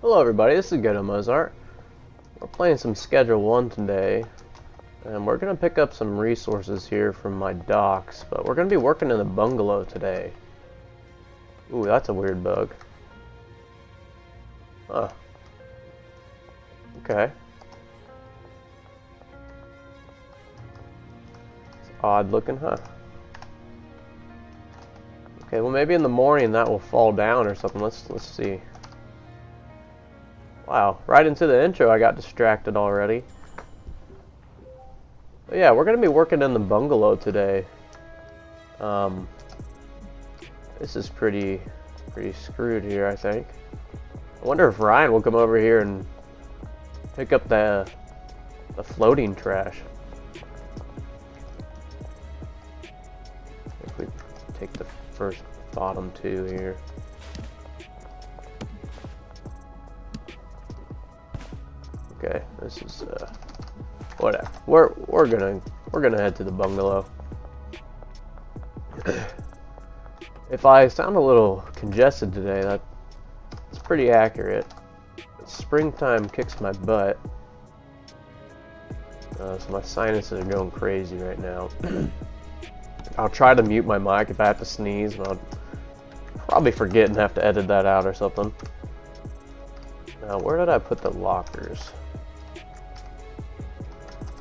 Hello everybody, this is Ghetto Mozart. We're playing some Schedule 1 today, and we're going to pick up some resources here from my docks, but we're going to be working in the bungalow today. Ooh, that's a weird bug. Huh. Okay. It's odd looking, huh? Okay, well maybe in the morning that will fall down or something. Let's see. Wow, right into the intro I got distracted already. But yeah, we're going to be working in the bungalow today. This is pretty screwed here, I think. I wonder if Ryan will come over here and pick up the floating trash. If we take the first bottom two here. Okay, this is whatever. We're gonna head to the bungalow. If I sound a little congested today, that's pretty accurate. Springtime kicks my butt, so my sinuses are going crazy right now. I'll try to mute my mic if I have to sneeze, but I'll probably forget and have to edit that out or something. Now, where did I put the lockers?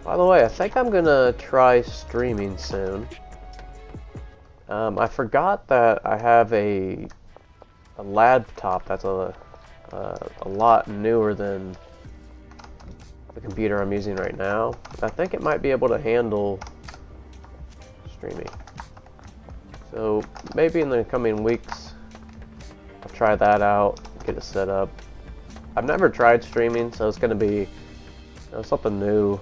By the way, I think I'm gonna try streaming soon. I forgot that I have a laptop that's a lot newer than the computer I'm using right now. I think it might be able to handle streaming. So maybe in the coming weeks I'll try that out, get it set up. I've never tried streaming, so it's gonna be something new,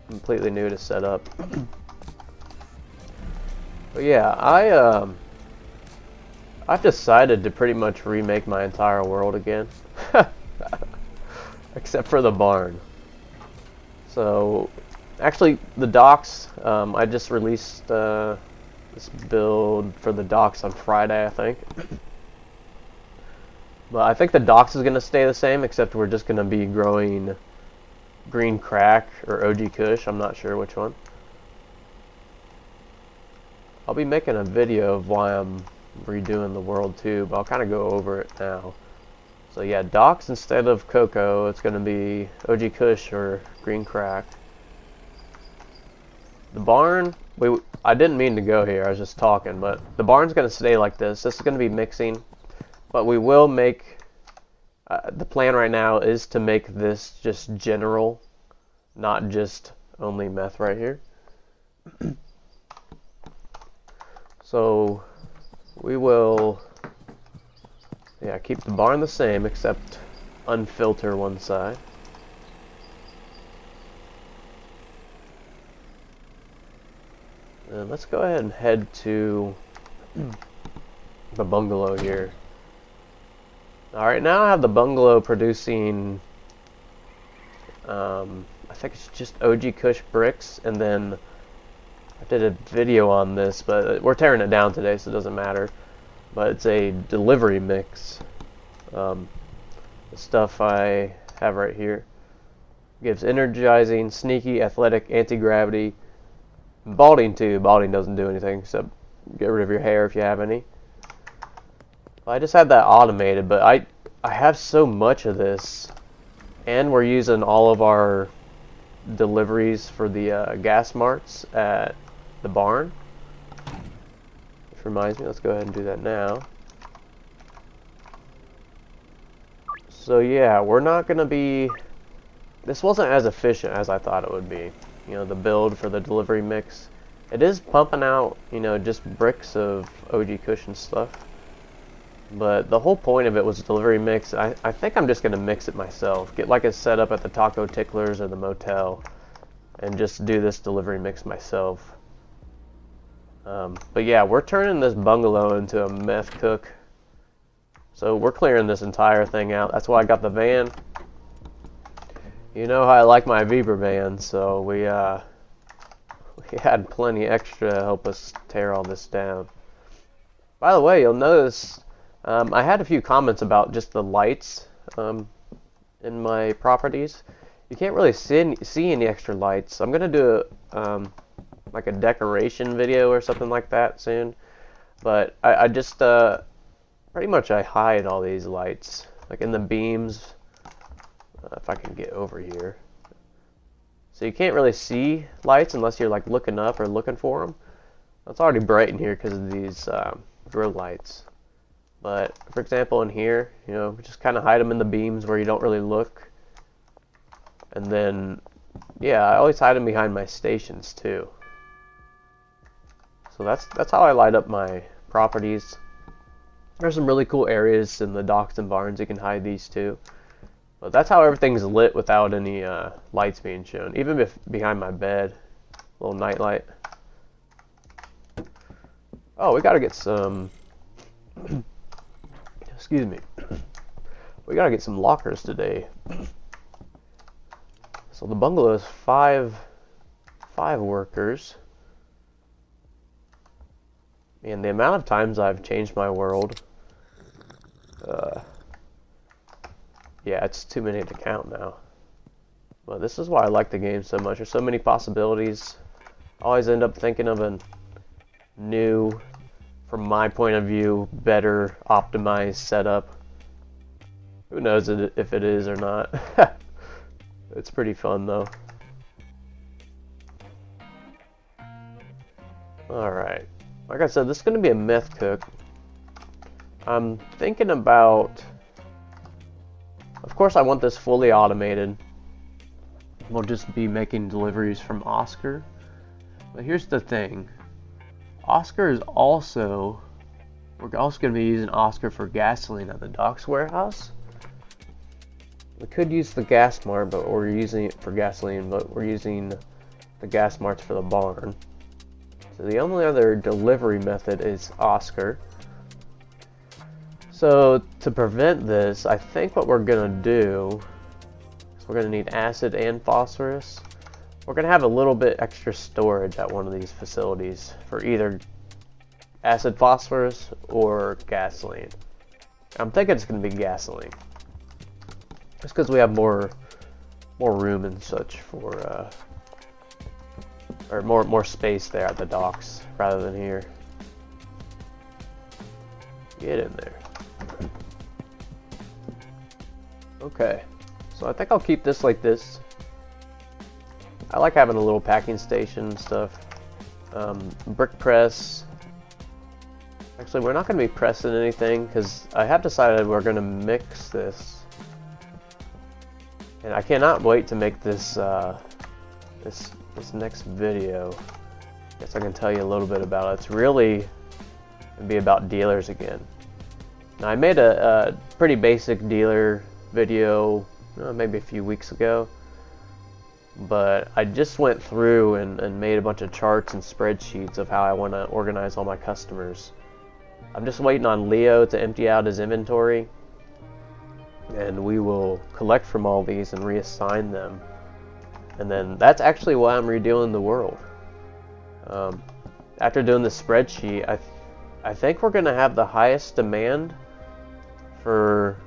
completely new to set up. But yeah, I've decided to pretty much remake my entire world again, except for the barn. So, actually, the docks, I just released this build for the docks on Friday, I think. But I think the docks is going to stay the same, except we're just going to be growing green crack or OG Kush. I'm not sure which one. I'll be making a video of why I'm redoing the world too, but I'll kind of go over it now. So yeah, docks instead of cocoa, it's going to be OG Kush or green crack. The barn, I didn't mean to go here, I was just talking, but the barn's going to stay like this. This is going to be mixing, but we will make, the plan right now is to make this just general, not just only meth right here. So we will, yeah, keep the barn the same except unfilter one side. And let's go ahead and head to the bungalow here. Alright, now I have the bungalow producing, I think it's just OG Kush bricks, and then I did a video on this, but we're tearing it down today, so it doesn't matter. But it's a delivery mix. The stuff I have right here gives energizing, sneaky, athletic, anti-gravity, balding too. Balding doesn't do anything except get rid of your hair if you have any. I just had that automated, but I have so much of this, and we're using all of our deliveries for the gas marts at the barn. Which reminds me, let's go ahead and do that now. So yeah, we're not going to be, this wasn't as efficient as I thought it would be. You know, the build for the delivery mix. It is pumping out, you know, just bricks of OG cushion stuff. But the whole point of it was delivery mix. I think I'm just going to mix it myself. Get like a setup at the Taco Ticklers or the motel and just do this delivery mix myself. But yeah, we're turning this bungalow into a meth cook. So we're clearing this entire thing out. That's why I got the van. You know how I like my Viper van, so we had plenty extra to help us tear all this down. By the way, you'll notice I had a few comments about just the lights in my properties. You can't really see any extra lights. I'm gonna do like a decoration video or something like that soon. But I just pretty much I hide all these lights, like in the beams. If I can get over here. So you can't really see lights unless you're like looking up or looking for them. It's already bright in here because of these grow lights. But for example, in here, you know, just kind of hide them in the beams where you don't really look. And then, yeah, I always hide them behind my stations too. So that's how I light up my properties. There's some really cool areas in the docks and barns you can hide these too. But that's how everything's lit without any lights being shown. Even if behind my bed, little night light. Oh, we gotta get some. Excuse me. We gotta get some lockers today. So the bungalow is five workers. And the amount of times I've changed my world. Yeah, it's too many to count now. But this is why I like the game so much. There's so many possibilities. I always end up thinking of a new, from my point of view, better optimized setup. Who knows if it is or not. It's pretty fun though. Alright. Like I said, this is going to be a meth cook. I'm thinking about... Of course I want this fully automated. We'll just be making deliveries from Oscar. But here's the thing. Oscar is also... We're also going to be using Oscar for gasoline at the docks warehouse. We could use the gas mart, but we're using it for gasoline, but we're using the gas marts for the barn. So the only other delivery method is Oscar. So to prevent this, I think what we're going to do is we're going to need acid and phosphorus. We're going to have a little bit extra storage at one of these facilities for either acid phosphorus or gasoline. I'm thinking it's going to be gasoline. Just because we have more room and such for, or more space there at the docks rather than here. Get in there. Okay, so I think I'll keep this like this. I like having a little packing station and stuff. Brick press. Actually, we're not going to be pressing anything because I have decided we're going to mix this. And I cannot wait to make this this next video. Guess I can tell you a little bit about it. It's really going to be about dealers again. Now, I made a pretty basic dealer video maybe a few weeks ago, but I just went through and made a bunch of charts and spreadsheets of how I want to organize all my customers. I'm just waiting on Leo to empty out his inventory, and we will collect from all these and reassign them. And then that's actually why I'm redoing the world. After doing the spreadsheet, I think we're going to have the highest demand for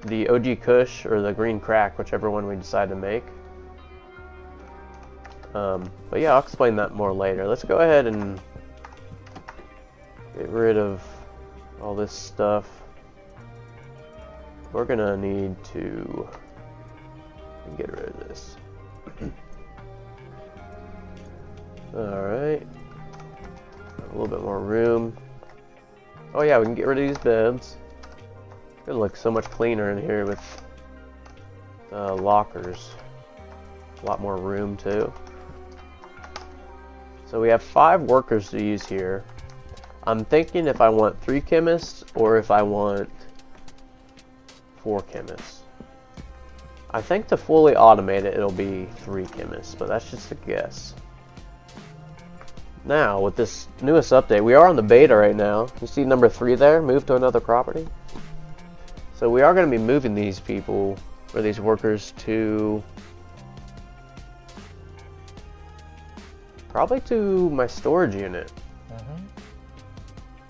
the OG Kush or the Green Crack, whichever one we decide to make. But yeah, I'll explain that more later. Let's go ahead and get rid of all this stuff. We're gonna need to get rid of this. Alright. A little bit more room. Oh yeah, we can get rid of these beds. It'll look so much cleaner in here with lockers. A lot more room too. So we have 5 workers to use here. I'm thinking if I want 3 chemists or if I want 4 chemists. I think to fully automate it, it'll be 3 chemists, but that's just a guess. Now, with this newest update, we are on the beta right now. You see number 3 there? Move to another property. So we are going to be moving these people, or these workers, to probably to my storage unit.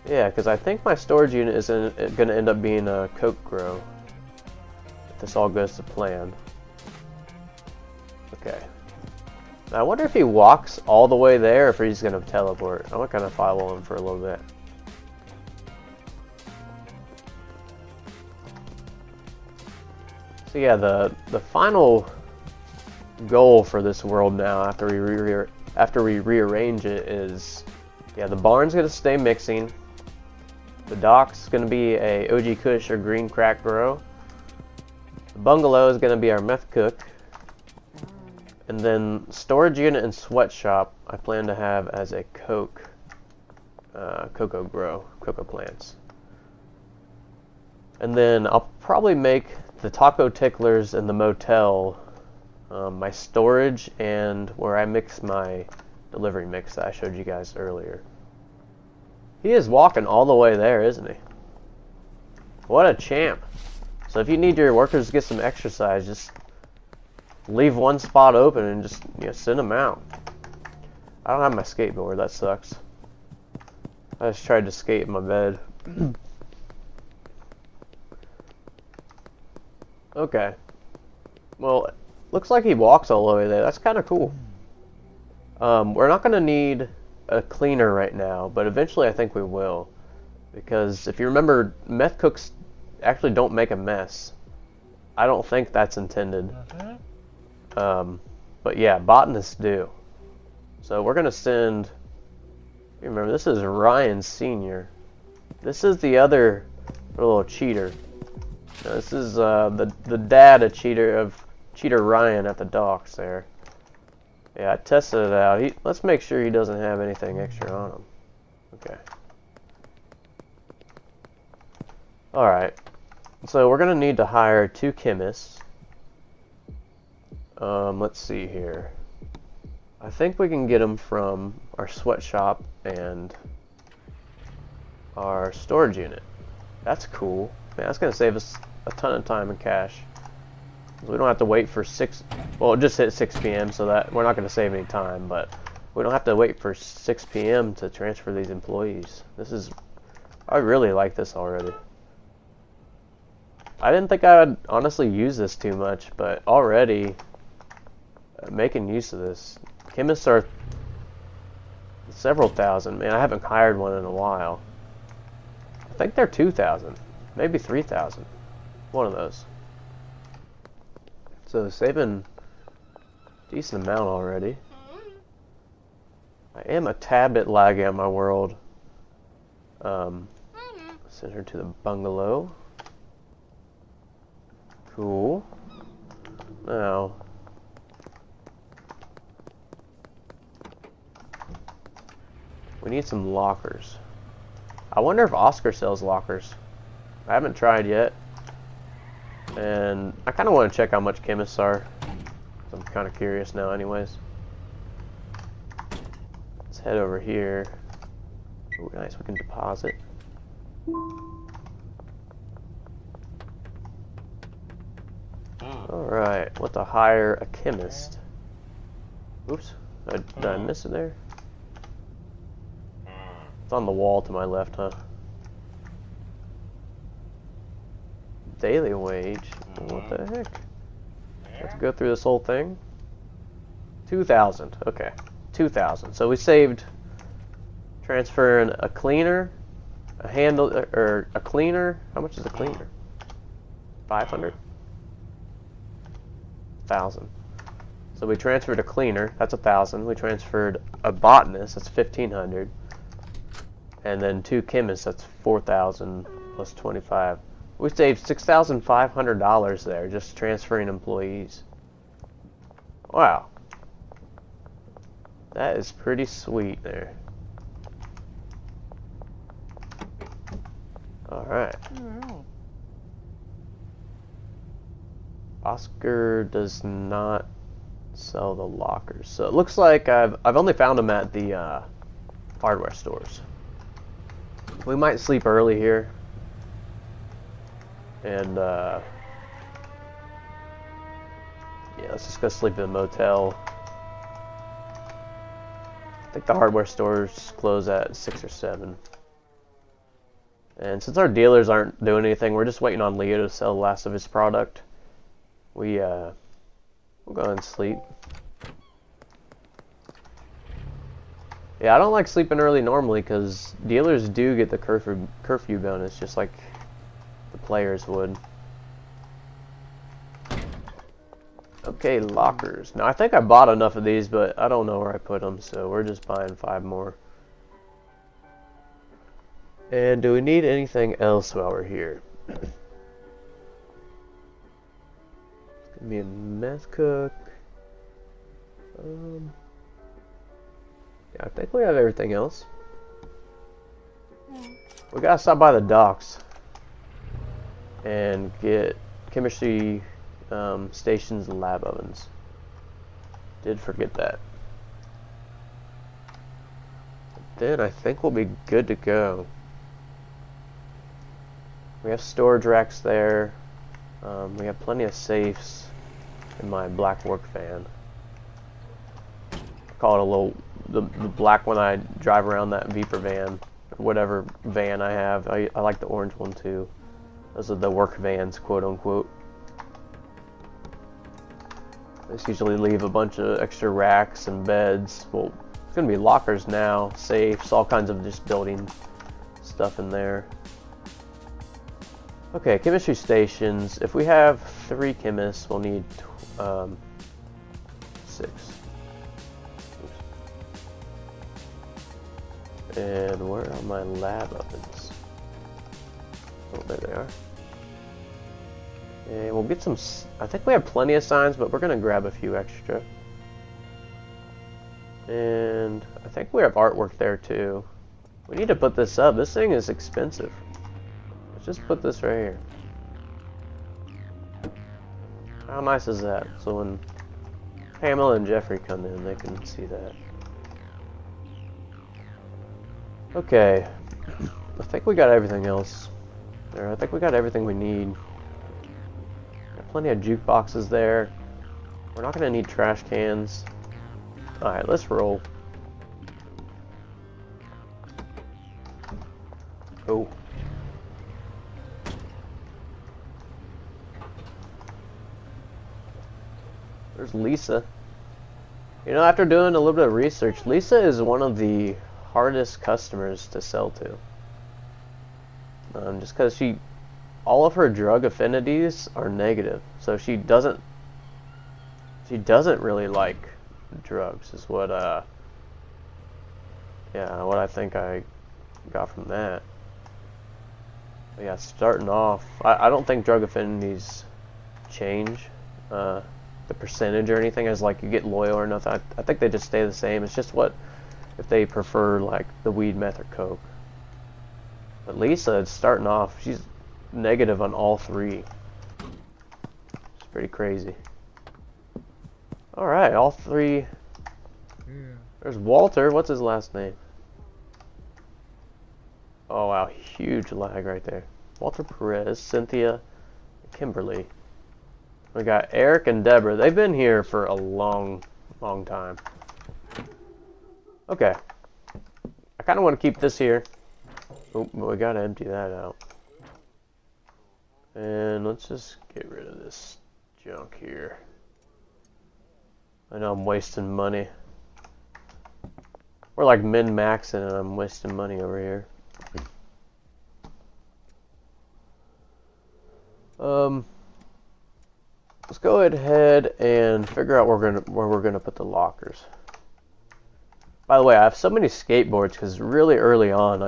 Yeah, because I think my storage unit is going to end up being a coke grow. if this all goes to plan. Okay. Now I wonder if he walks all the way there or if he's going to teleport. I'm going to kind of follow him for a little bit. So yeah, the final goal for this world now after we rearrange it is, yeah, the barn's going to stay mixing. The dock's going to be a OG Kush or green crack grow. The bungalow is going to be our meth cook. And then storage unit and sweatshop I plan to have as a cocoa grow, cocoa plants. And then I'll probably make the taco ticklers and the motel my storage and where I mix my delivery mix that I showed you guys earlier. He is walking all the way there, isn't he? What a champ. So if you need your workers to get some exercise, just leave one spot open and just, you know, send them out. I don't have my skateboard, that sucks. I just tried to skate in my bed. Okay. Well, looks like he walks all the way there. That's kind of cool. We're not going to need a cleaner right now, but eventually I think we will. Because if you remember, meth cooks actually don't make a mess. I don't think that's intended. But yeah, botanists do. So we're going to send... Remember, this is Ryan Sr. This is the other little cheater. Now, this is the dad of Cheater Ryan at the docks there. Yeah, I tested it out. Let's make sure he doesn't have anything extra on him. Okay. Alright. So we're going to need to hire 2 chemists. Let's see here. I think we can get them from our sweatshop and our storage unit. That's cool. Man, that's going to save us a ton of time and cash. We don't have to wait for 6... Well, it just hit 6 p.m. so that we're not going to save any time, but we don't have to wait for 6 p.m. to transfer these employees. This is... I really like this already. I didn't think I would honestly use this too much, but already making use of this. Chemists are several thousand. Man, I haven't hired one in a while. I think they're 2,000. Maybe 3,000. One of those. So saving a decent amount already. I am a tad bit laggy on my world. Send her to the bungalow. Cool. Now, we need some lockers. I wonder if Oscar sells lockers. I haven't tried yet. And I kind of want to check how much chemists are. I'm kind of curious now anyways. Let's head over here. Ooh, nice, we can deposit. Alright, let's hire a chemist. Oops, did I miss it there? It's on the wall to my left, huh? Daily wage? What the heck? Let's go through this whole thing. 2,000, okay. 2,000. So we saved transferring a cleaner, a handle, or a cleaner. How much is a cleaner? 500? 1,000. So we transferred a cleaner, that's 1,000. We transferred a botanist, that's 1,500. And then 2 chemists, that's 4,000 plus 25. We saved $6,500 there just transferring employees. Wow. That is pretty sweet there. Alright. Oscar does not sell the lockers. So it looks like I've only found them at the hardware stores. We might sleep early here. And yeah, let's just go sleep in the motel. I think the hardware stores close at 6 or 7. And since our dealers aren't doing anything, we're just waiting on Leo to sell the last of his product. we'll go and sleep. Yeah, I don't like sleeping early normally because dealers do get the curfew bonus just like the players would. Okay, lockers. Now I think I bought enough of these, but I don't know where I put them, so we're just buying 5 more. And do we need anything else while we're here? It's gonna be a meth cook. Yeah, I think we have everything else. We gotta stop by the docks and get chemistry stations and lab ovens. Did forget that. Then I think we'll be good to go. We have storage racks there. We have plenty of safes in my black work van. I call it a little, the black one I drive around, that Viper van, whatever van I have. I like the orange one too. Those are the work vans, quote unquote. I just usually leave a bunch of extra racks and beds. Well, it's gonna be lockers now, safes, all kinds of just building stuff in there. Okay, chemistry stations. If we have 3 chemists, we'll need 6. Oops. And where are my lab ovens? Oh, there they are. Okay, we'll get some. I think we have plenty of signs, but we're gonna grab a few extra. And I think we have artwork there too. We need to put this up. This thing is expensive. Let's just put this right here. How nice is that? So when Pamela and Jeffrey come in, they can see that. Okay. I think we got everything else there. I think we got everything we need. Got plenty of jukeboxes there. We're not gonna need trash cans. Alright, let's roll. Oh. There's Lisa. You know, after doing a little bit of research, Lisa is one of the hardest customers to sell to. Just because all of her drug affinities are negative, so she doesn't really like drugs, is what yeah, what I think I got from that. But yeah, starting off, I don't think drug affinities change the percentage or anything as like you get loyal or nothing. I think they just stay the same. It's just what if they prefer like the weed, meth, or coke. But Lisa, starting off, she's negative on all 3. It's pretty crazy. Alright, all 3. Yeah. There's Walter. What's his last name? Oh wow, huge lag right there. Walter Perez, Cynthia, Kimberly. We got Eric and Deborah. They've been here for a long time. Okay. I kind of want to keep this here. Oh, but we gotta empty that out. And let's just get rid of this junk here. I know I'm wasting money. We're like min-maxing and I'm wasting money over here. Let's go ahead and figure out where we're gonna put the lockers. By the way, I have so many skateboards because really early on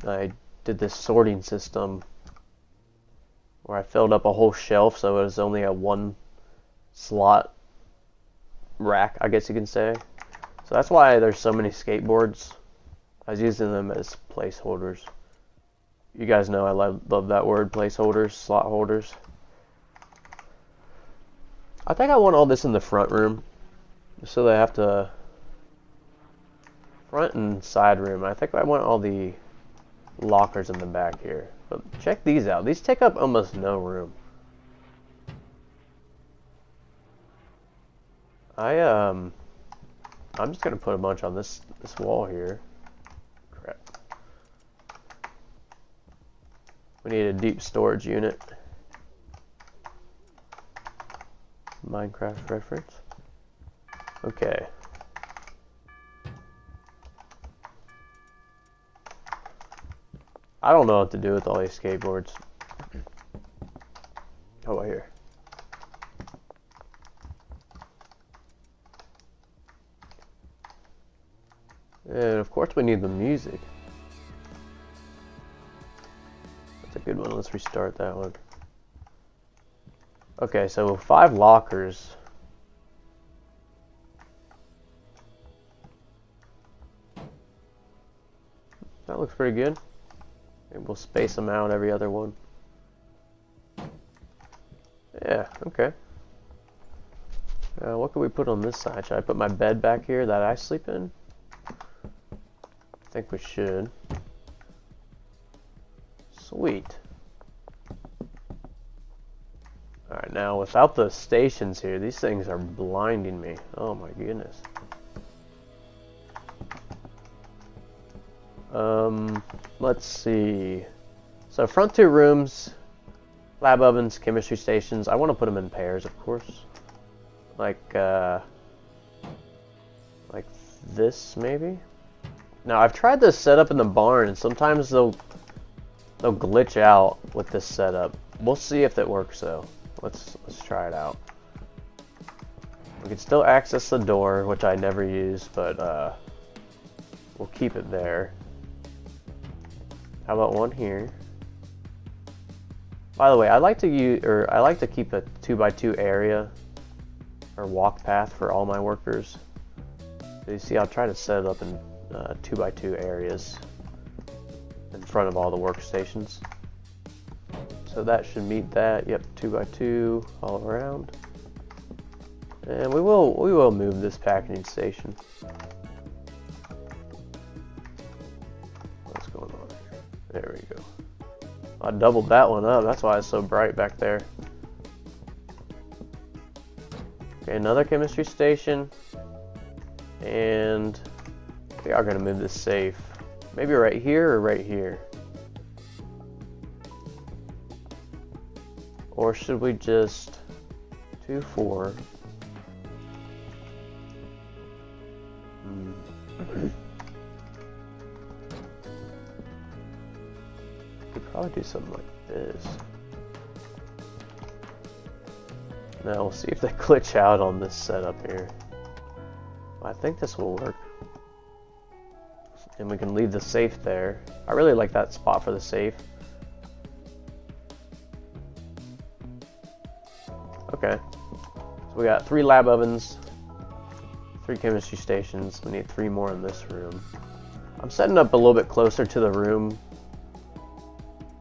I did this sorting system where I filled up a whole shelf so it was only a 1 slot rack, I guess you can say. So that's why there's so many skateboards. I was using them as placeholders. You guys know I love that word, placeholders, slot holders. I think I want all this in the front room, just so they have to front and side room. I think I want all the lockers in the back here. But check these out. These take up almost no room. I'm just gonna put a bunch on this wall here. Crap. We need a deep storage unit. Minecraft reference. Okay. I don't know what to do with all these skateboards. Oh, here. And of course we need the music. That's a good one. Let's restart that one. Okay, so 5 lockers. That looks pretty good. Maybe we'll space them out every other one. Yeah, okay. What can we put on this side? Should I put my bed back here that I sleep in? I think we should. Sweet. Alright, now without the stations here, these things are blinding me. Oh my goodness. Let's see. So front 2 rooms, lab ovens, chemistry stations. I want to put them in pairs, of course. Like this, maybe? Now, I've tried this setup in the barn, and sometimes they'll glitch out with this setup. We'll see if that works, though. Let's try it out. We can still access the door, which I never use, but we'll keep it there. How about one here? By the way, I like to keep a 2x2 area or walk path for all my workers. So you see, I'll try to set it up in 2x2 areas in front of all the workstations. So that should meet that. Yep, 2x2 all around. And we will move this packaging station. What's going on here? There we go. I doubled that one up. That's why it's so bright back there. Okay, another chemistry station. And we are going to move this safe. Maybe right here or right here. Or should we just 2, 4? Could probably do something like this. Now we'll see if they glitch out on this setup here. I think this will work. And we can leave the safe there. I really like that spot for the safe. Okay. So we got 3 lab ovens, 3 chemistry stations. We need 3 more in this room. I'm setting up a little bit closer to the room,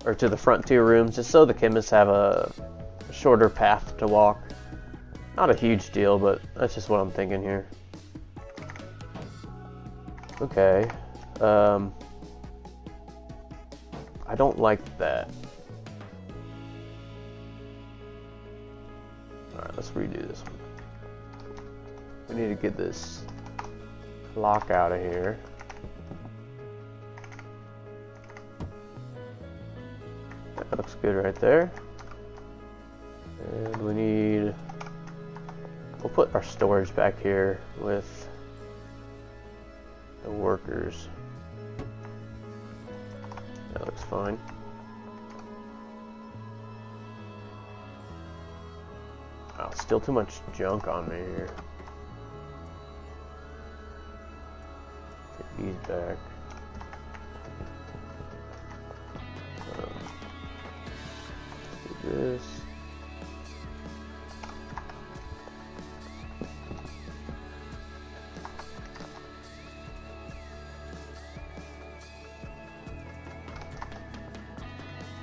or to the front 2 rooms, just so the chemists have a shorter path to walk. Not a huge deal, but that's just what I'm thinking here. Okay. I don't like that. Alright, let's redo this one. We need to get this clock out of here. That looks good right there. And we need... We'll put our storage back here with the workers. That looks fine. Oh, still too much junk on me here. Get these back. Do this.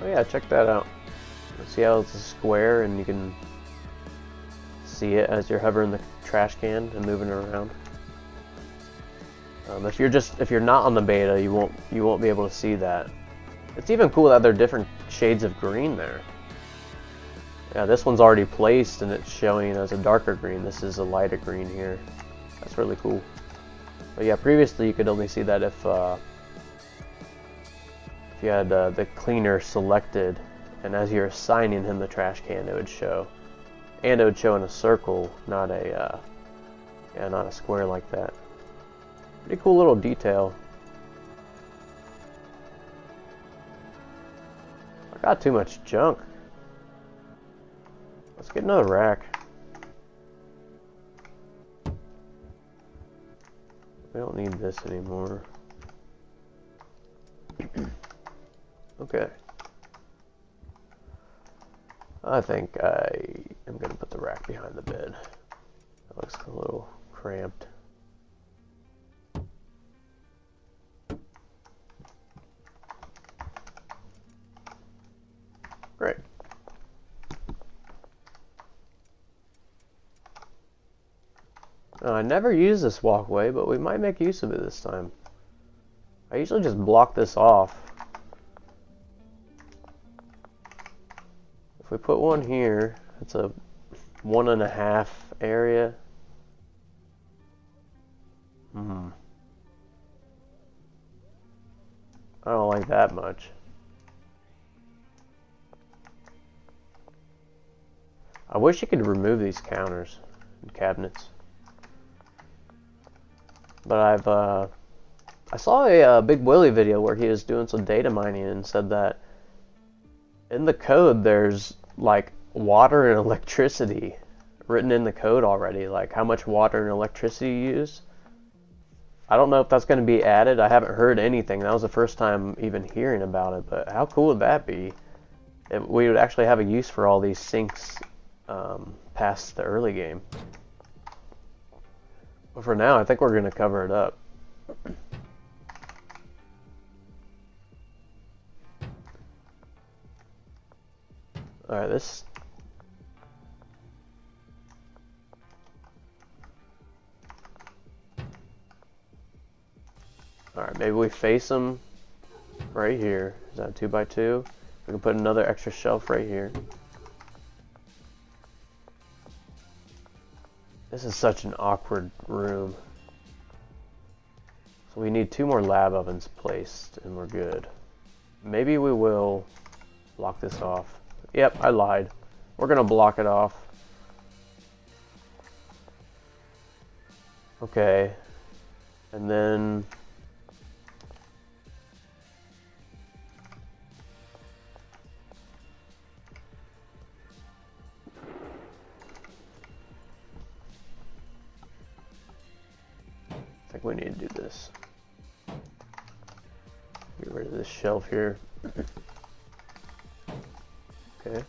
Oh yeah, check that out. See how it's a square and you can see it as you're hovering the trash can and moving it around. If you're not on the beta, you won't be able to see that. It's even cool that there are different shades of green there. Yeah, this one's already placed and it's showing as a darker green. This is a lighter green here. That's really cool. But yeah, previously you could only see that if you had the cleaner selected, and as you're assigning him the trash can, it would show And it would show in a circle, not a, yeah, not a square like that. Pretty cool little detail. I got too much junk. Let's get another rack. We don't need this anymore. Okay. I think I am going to put the rack behind the bed. That looks a little cramped. Great. I never use this walkway, but we might make use of it this time. I usually just block this off. If we put one here, it's a 1.5 area. I don't like that much. I wish you could remove these counters and cabinets. But I saw a Big Willie video where he was doing some data mining and said that in the code there's like water and electricity written in the code already, like how much water and electricity you use. I don't know if that's going to be added. I haven't heard anything. That was the first time even hearing about it, but how cool would that be if we would actually have a use for all these sinks past the early game. But for now, I think we're going to cover it up. Alright, this... Alright, maybe we face them right here. Is that a 2x2? We can put another extra shelf right here. This is such an awkward room. So we need 2 more lab ovens placed and we're good. Maybe we will block this off. Yep, I lied. We're gonna block it off. Okay. And then... I think we need to do this. Get rid of this shelf here. Okay.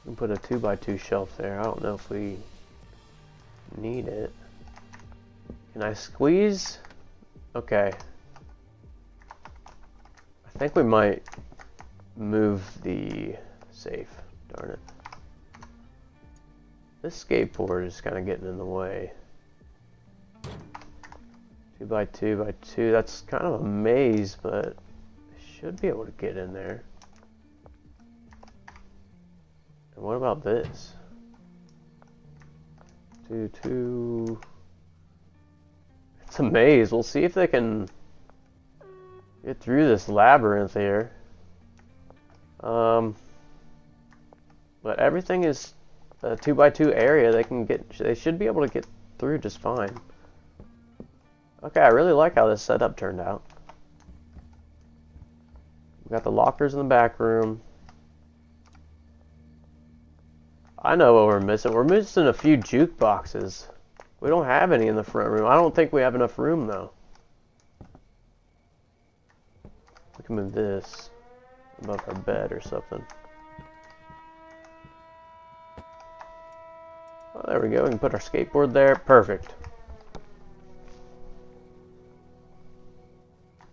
We can put a 2x2 shelf there. I don't know if we need it. Can I squeeze? Okay. I think we might move the safe. Darn it. This skateboard is kind of getting in the way. 2x2x2. That's kind of a maze, but I should be able to get in there. And what about this? 2x2. It's a maze. We'll see if they can get through this labyrinth here. But everything is a 2x2 area. They should be able to get through just fine. Okay, I really like how this setup turned out. We got the lockers in the back room. I know what we're missing. We're missing a few jukeboxes. We don't have any in the front room. I don't think we have enough room though. We can move this above our bed or something. Oh, there we go. We can put our skateboard there. Perfect.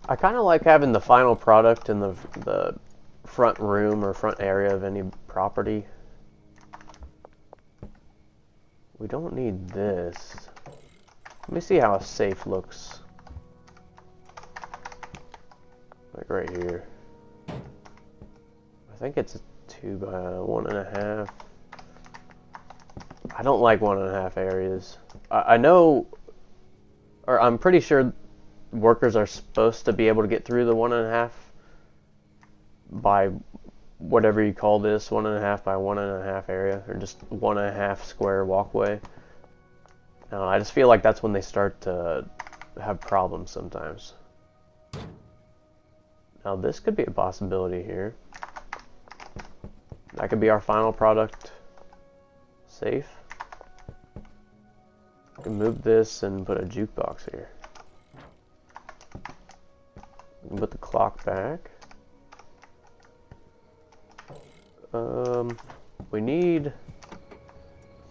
I kind of like having the final product in the front room or front area of any property. We don't need this. Let me see how a safe looks. Like right here. I think it's a 2x1.5. I don't like 1.5 areas. I know, or I'm pretty sure workers are supposed to be able to get through the 1.5 by whatever you call this, 1.5 by 1.5 area, or just 1.5 square walkway. I just feel like that's when they start to have problems sometimes. Now this could be a possibility here. That could be our final product. Safe. We can move this and put a jukebox here. We can put the clock back. We need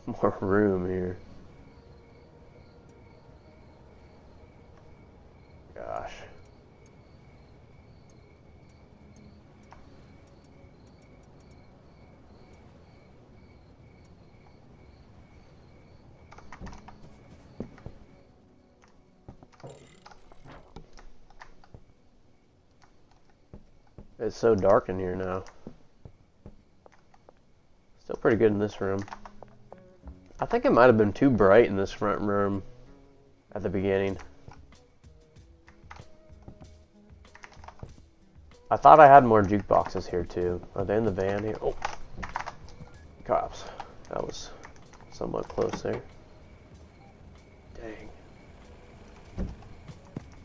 more room here. Gosh. It's so dark in here now. Still pretty good in this room. I think it might have been too bright in this front room at the beginning. I thought I had more jukeboxes here too. Are they in the van here? Oh, cops. That was somewhat close there. Dang.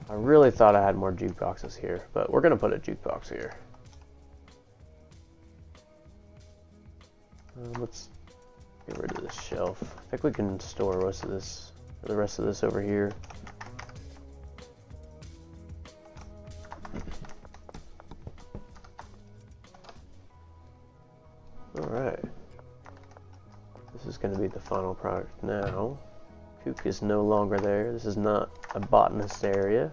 I really thought I had more jukeboxes here, but we're gonna put a jukebox here. Let's get rid of this shelf. I think we can store the rest of this over here. Alright. This is going to be the final product now. Kook is no longer there. This is not a botanist area.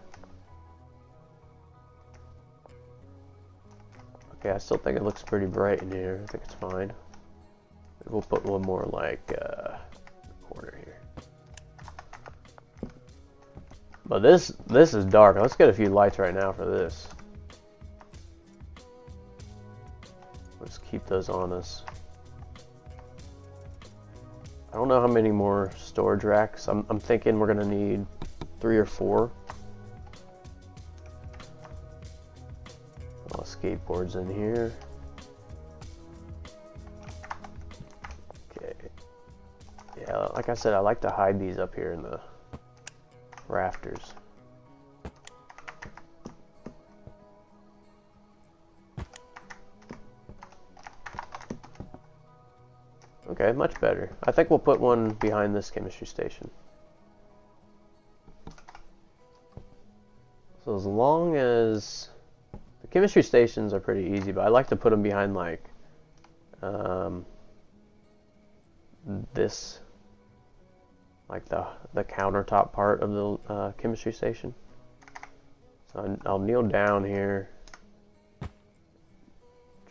Okay, I still think it looks pretty bright in here. I think it's fine. We'll put one more like corner here. But this is dark. Let's get a few lights right now for this. Let's keep those on us. I don't know how many more storage racks. I'm thinking we're gonna need 3 or 4. All skateboards in here. Yeah, like I said, I like to hide these up here in the rafters. Okay, much better. I think we'll put one behind this chemistry station. So as long as the chemistry stations are pretty easy, but I like to put them behind like this. Like the countertop part of the chemistry station. So I'll kneel down here,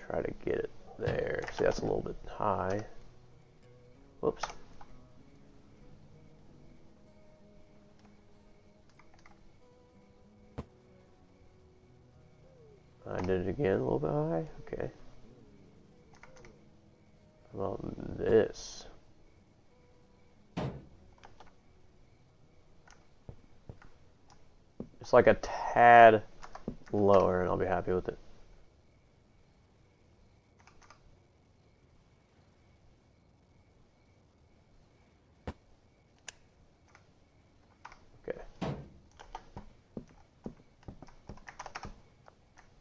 try to get it there. See, that's a little bit high. Whoops. I did it again, a little bit high. Okay. How about this? It's like a tad lower, and I'll be happy with it. Okay.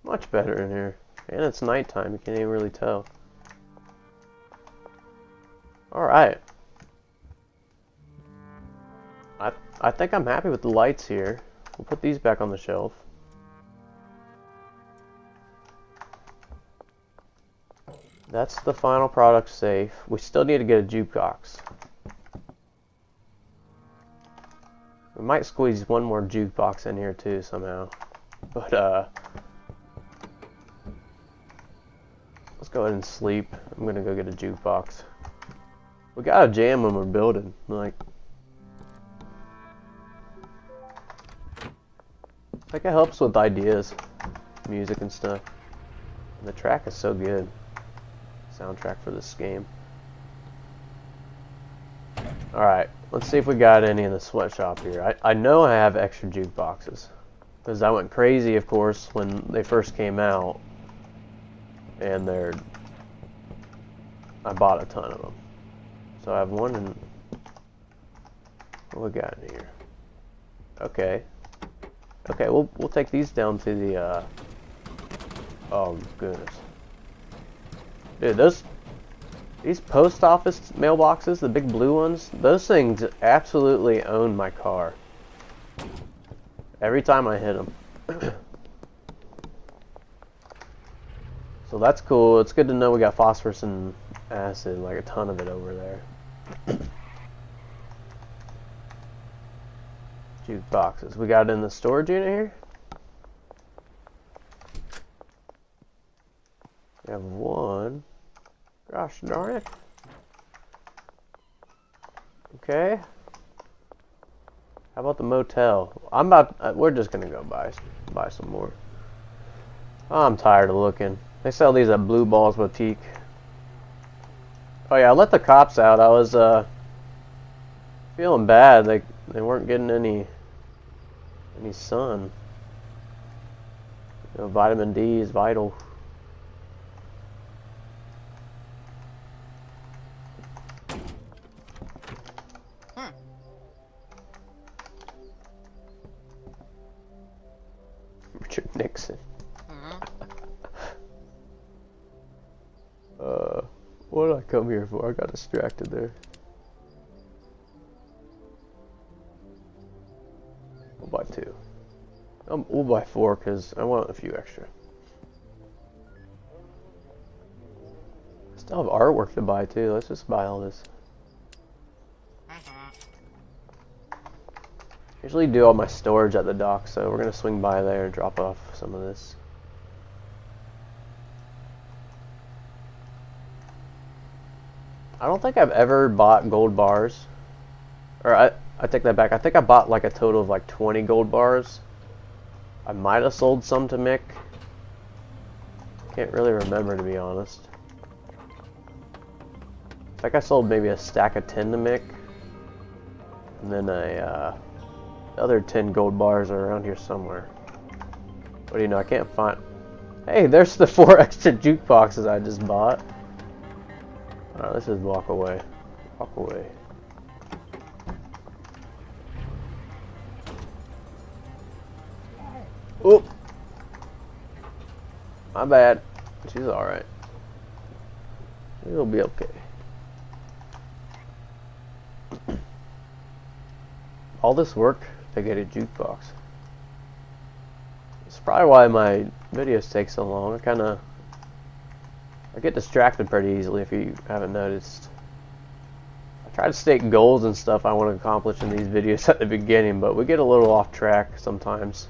Much better in here. And it's nighttime, you can't even really tell. Alright. I think I'm happy with the lights here. We'll put these back on the shelf. That's the final product safe. We still need to get a jukebox. We might squeeze one more jukebox in here too somehow. But let's go ahead and sleep. I'm gonna go get a jukebox. We gotta jam when we're building. Like, I think it helps with ideas, music and stuff. And the track is so good. Soundtrack for this game. Alright, let's see if we got any in the sweatshop here. I know I have extra jukeboxes. Because I went crazy, of course, when they first came out. and I bought a ton of them. So I have one in, what we got in here? Okay. Okay, we'll take these down to the, oh goodness. Dude, these post office mailboxes, the big blue ones, those things absolutely own my car. Every time I hit them. So that's cool. It's good to know we got phosphorus and acid, like a ton of it over there. Jukeboxes. We got it in the storage unit here. We have one. Gosh darn it. Okay. How about the motel? We're just gonna go buy some more. I'm tired of looking. They sell these at Blue Balls Boutique. Oh yeah, I let the cops out. I was feeling bad. They weren't getting any sun. You know, vitamin D is vital. Richard Nixon. What did I come here for? I got distracted there. We'll buy 2. We'll buy 4 because I want a few extra. I still have artwork to buy too. Let's just buy all this. Usually do all my storage at the dock, so we're gonna swing by there and drop off some of this. I don't think I've ever bought gold bars. Or I take that back. I think I bought like a total of like 20 gold bars. I might have sold some to Mick. Can't really remember, to be honest. I think I sold maybe a stack of 10 to Mick. And then the other 10 gold bars are around here somewhere. What do you know? I can't find... Hey, there's the 4 extra jukeboxes I just bought. Alright, let's just walk away. Walk away. Oop! My bad. She's alright. It'll be okay. All this work to get a jukebox. It's probably why my videos take so long. I get distracted pretty easily if you haven't noticed. I try to state goals and stuff I want to accomplish in these videos at the beginning, but we get a little off track sometimes.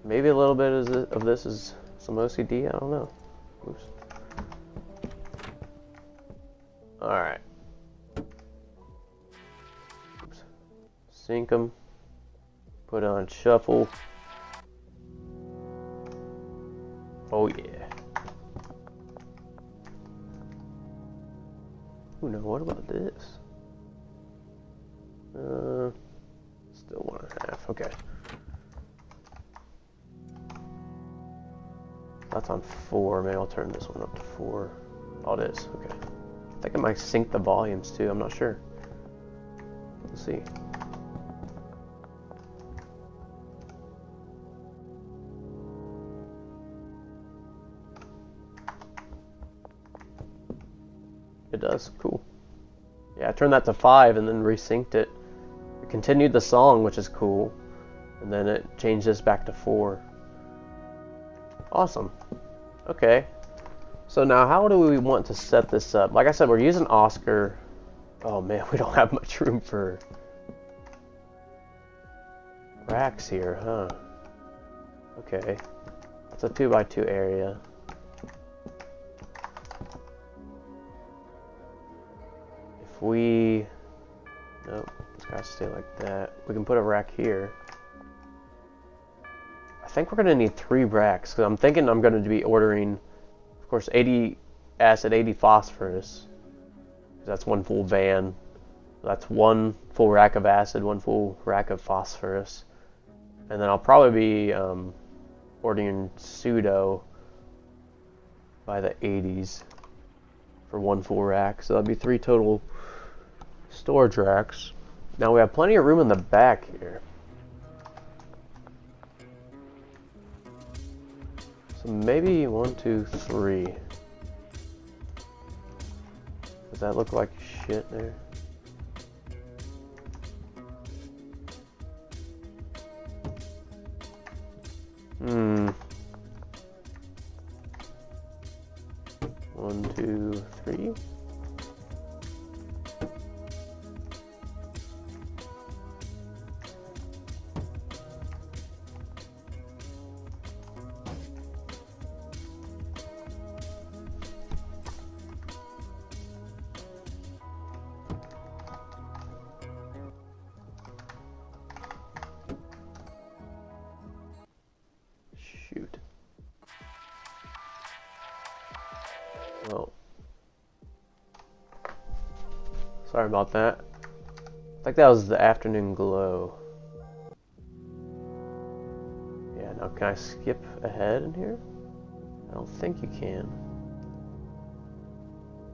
Maybe a little bit of this is some OCD, I don't know. Oops. Alright. Sync them. Put on shuffle. Oh yeah. Ooh, now what about this? Still 1.5. Okay. That's on 4. Maybe I'll turn this one up to 4. Oh, it is. Okay. I think I might sync the volumes too. I'm not sure. We'll see. It does. Cool. Yeah, I turned that to 5 and then resynced it. It continued the song, which is cool. And then it changed this back to 4. Awesome. Okay. So now how do we want to set this up? Like I said, we're using Oscar. Oh man, we don't have much room for racks here, huh? Okay. It's a 2x2 area. If we... Nope, it's gotta stay like that. We can put a rack here. I think we're gonna need 3 racks, because I'm thinking I'm gonna be ordering, of course, 80 acid, 80 phosphorus. That's one full van. That's one full rack of acid, one full rack of phosphorus. And then I'll probably be ordering pseudo by the 80s for 1 full rack. So that'll be 3 total storage racks. Now we have plenty of room in the back here. So maybe 1, 2, 3. Does that look like shit there? Hmm. 1, 2, 3. Shoot. Well, sorry about that. I think that was the afternoon glow. Yeah, now can I skip ahead in here? I don't think you can.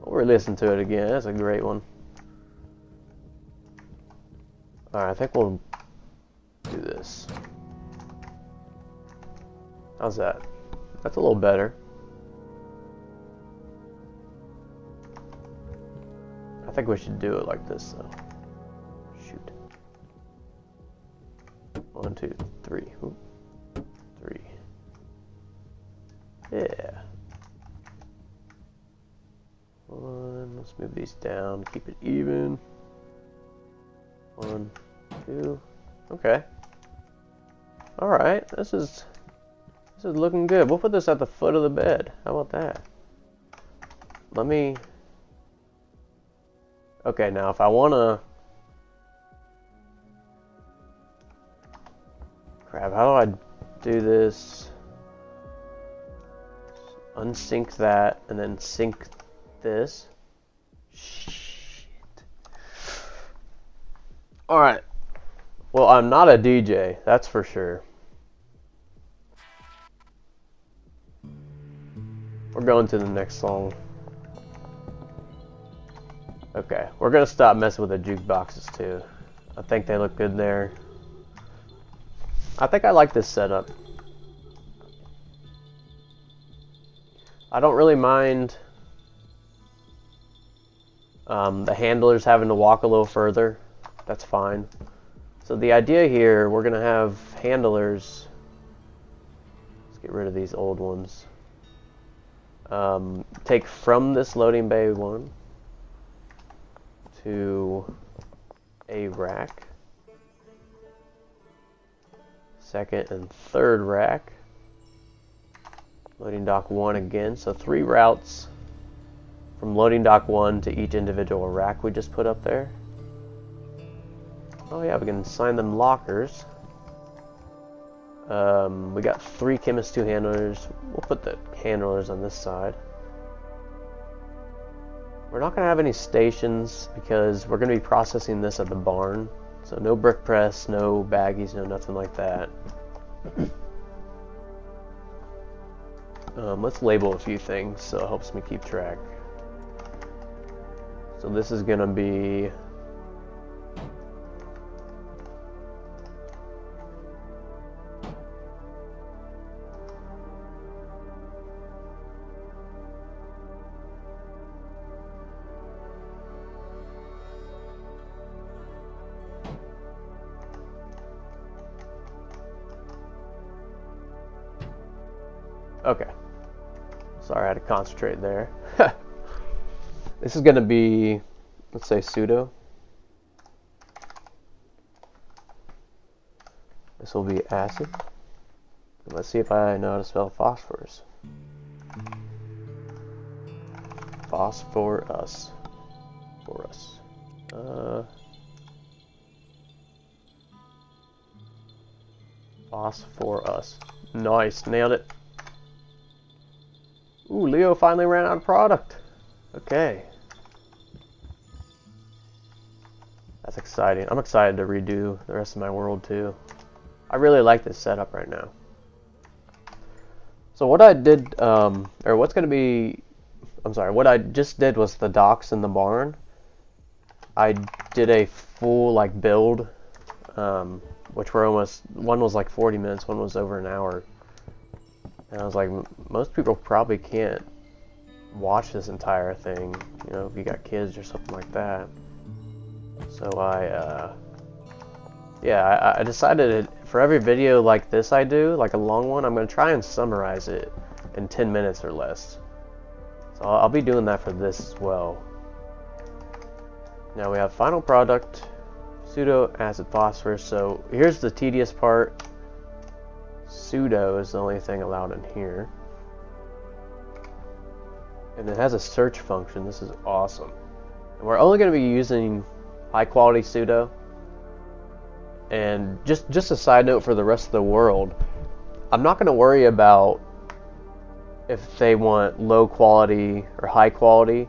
We'll listen to it again. That's a great one. Alright, I think we'll do this. How's that? That's a little better. I think we should do it like this though. Shoot. 1, 2, 3. Ooh. 3. Yeah. 1. Let's move these down. Keep it even. 1, 2. Okay. All right. This is looking good. We'll put this at the foot of the bed. How about that? Let me. Okay. Now, if I wanna. Crap. How do I do this? Unsync that and then sync this. Shit. Alright. Well, I'm not a DJ, that's for sure. We're going to the next song. Okay, we're gonna stop messing with the jukeboxes too. I think they look good there. I think I like this setup. I don't really mind the handlers having to walk a little further. That's fine. So the idea here, we're going to have handlers. Let's get rid of these old ones. Take from this loading bay 1 to a rack. Second and third rack. Loading dock 1 again, so 3 routes from loading dock 1 to each individual rack we just put up there. Oh yeah, we can assign them lockers. We got 3 chemist 2 handlers. We'll put the handlers on this side. We're not going to have any stations because we're going to be processing this at the barn. So no brick press, no baggies, no nothing like that. Let's label a few things so it helps me keep track. So this is going to be okay. Sorry, I had to concentrate there. This is going to be, let's say, pseudo. This will be acid. Let's see if I know how to spell phosphorus. Phosphorus. Phosphorus. Phosphorus. Nice, nailed it. Ooh, Leo finally ran out of product. Okay. That's exciting. I'm excited to redo the rest of my world too. I really like this setup right now. So what I did, or what's going to be, I'm sorry, what I just did was the docks in the barn. I did a full like build, which were almost, one was like 40 minutes, one was over an hour. And I was like, most people probably can't watch this entire thing, you know, if you got kids or something like that. So I decided for every video like this I do, like a long one, I'm going to try and summarize it in 10 minutes or less. So I'll be doing that for this as well. Now we have final product, pseudo acid phosphorus. So here's the tedious part. Pseudo is the only thing allowed in here. And it has a search function. This is awesome. And we're only going to be using high quality pseudo. And just a side note for the rest of the world, I'm not going to worry about if they want low quality or high quality,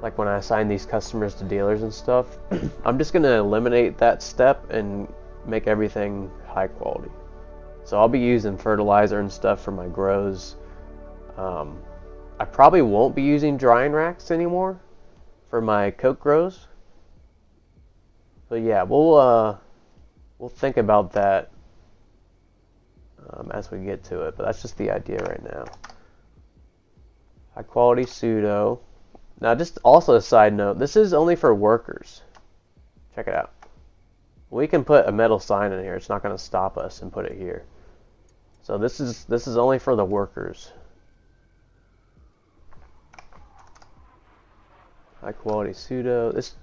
like when I assign these customers to dealers and stuff. I'm just going to eliminate that step and make everything high quality. So I'll be using fertilizer and stuff for my grows. I probably won't be using drying racks anymore for my coke grows. But yeah, we'll think about that as we get to it. But that's just the idea right now. High quality pseudo. Now, just also a side note, this is only for workers. Check it out. We can put a metal sign in here. It's not going to stop us and put it here. So this is only for the workers. High quality pseudo. This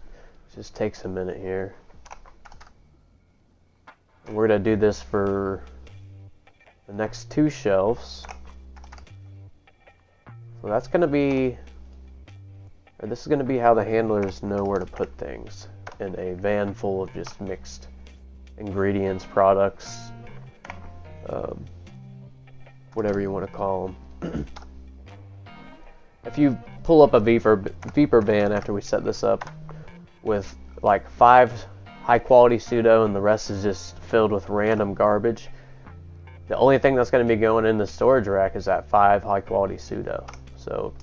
just takes a minute here. And we're going to do this for the next 2 shelves. So that's going to be, or this is going to be how the handlers know where to put things in a van full of just mixed ingredients, products, whatever you want to call them. If you pull up a Viper van after we set this up with like 5 high quality pseudo and the rest is just filled with random garbage, the only thing that's going to be going in the storage rack is that 5 high quality pseudo. So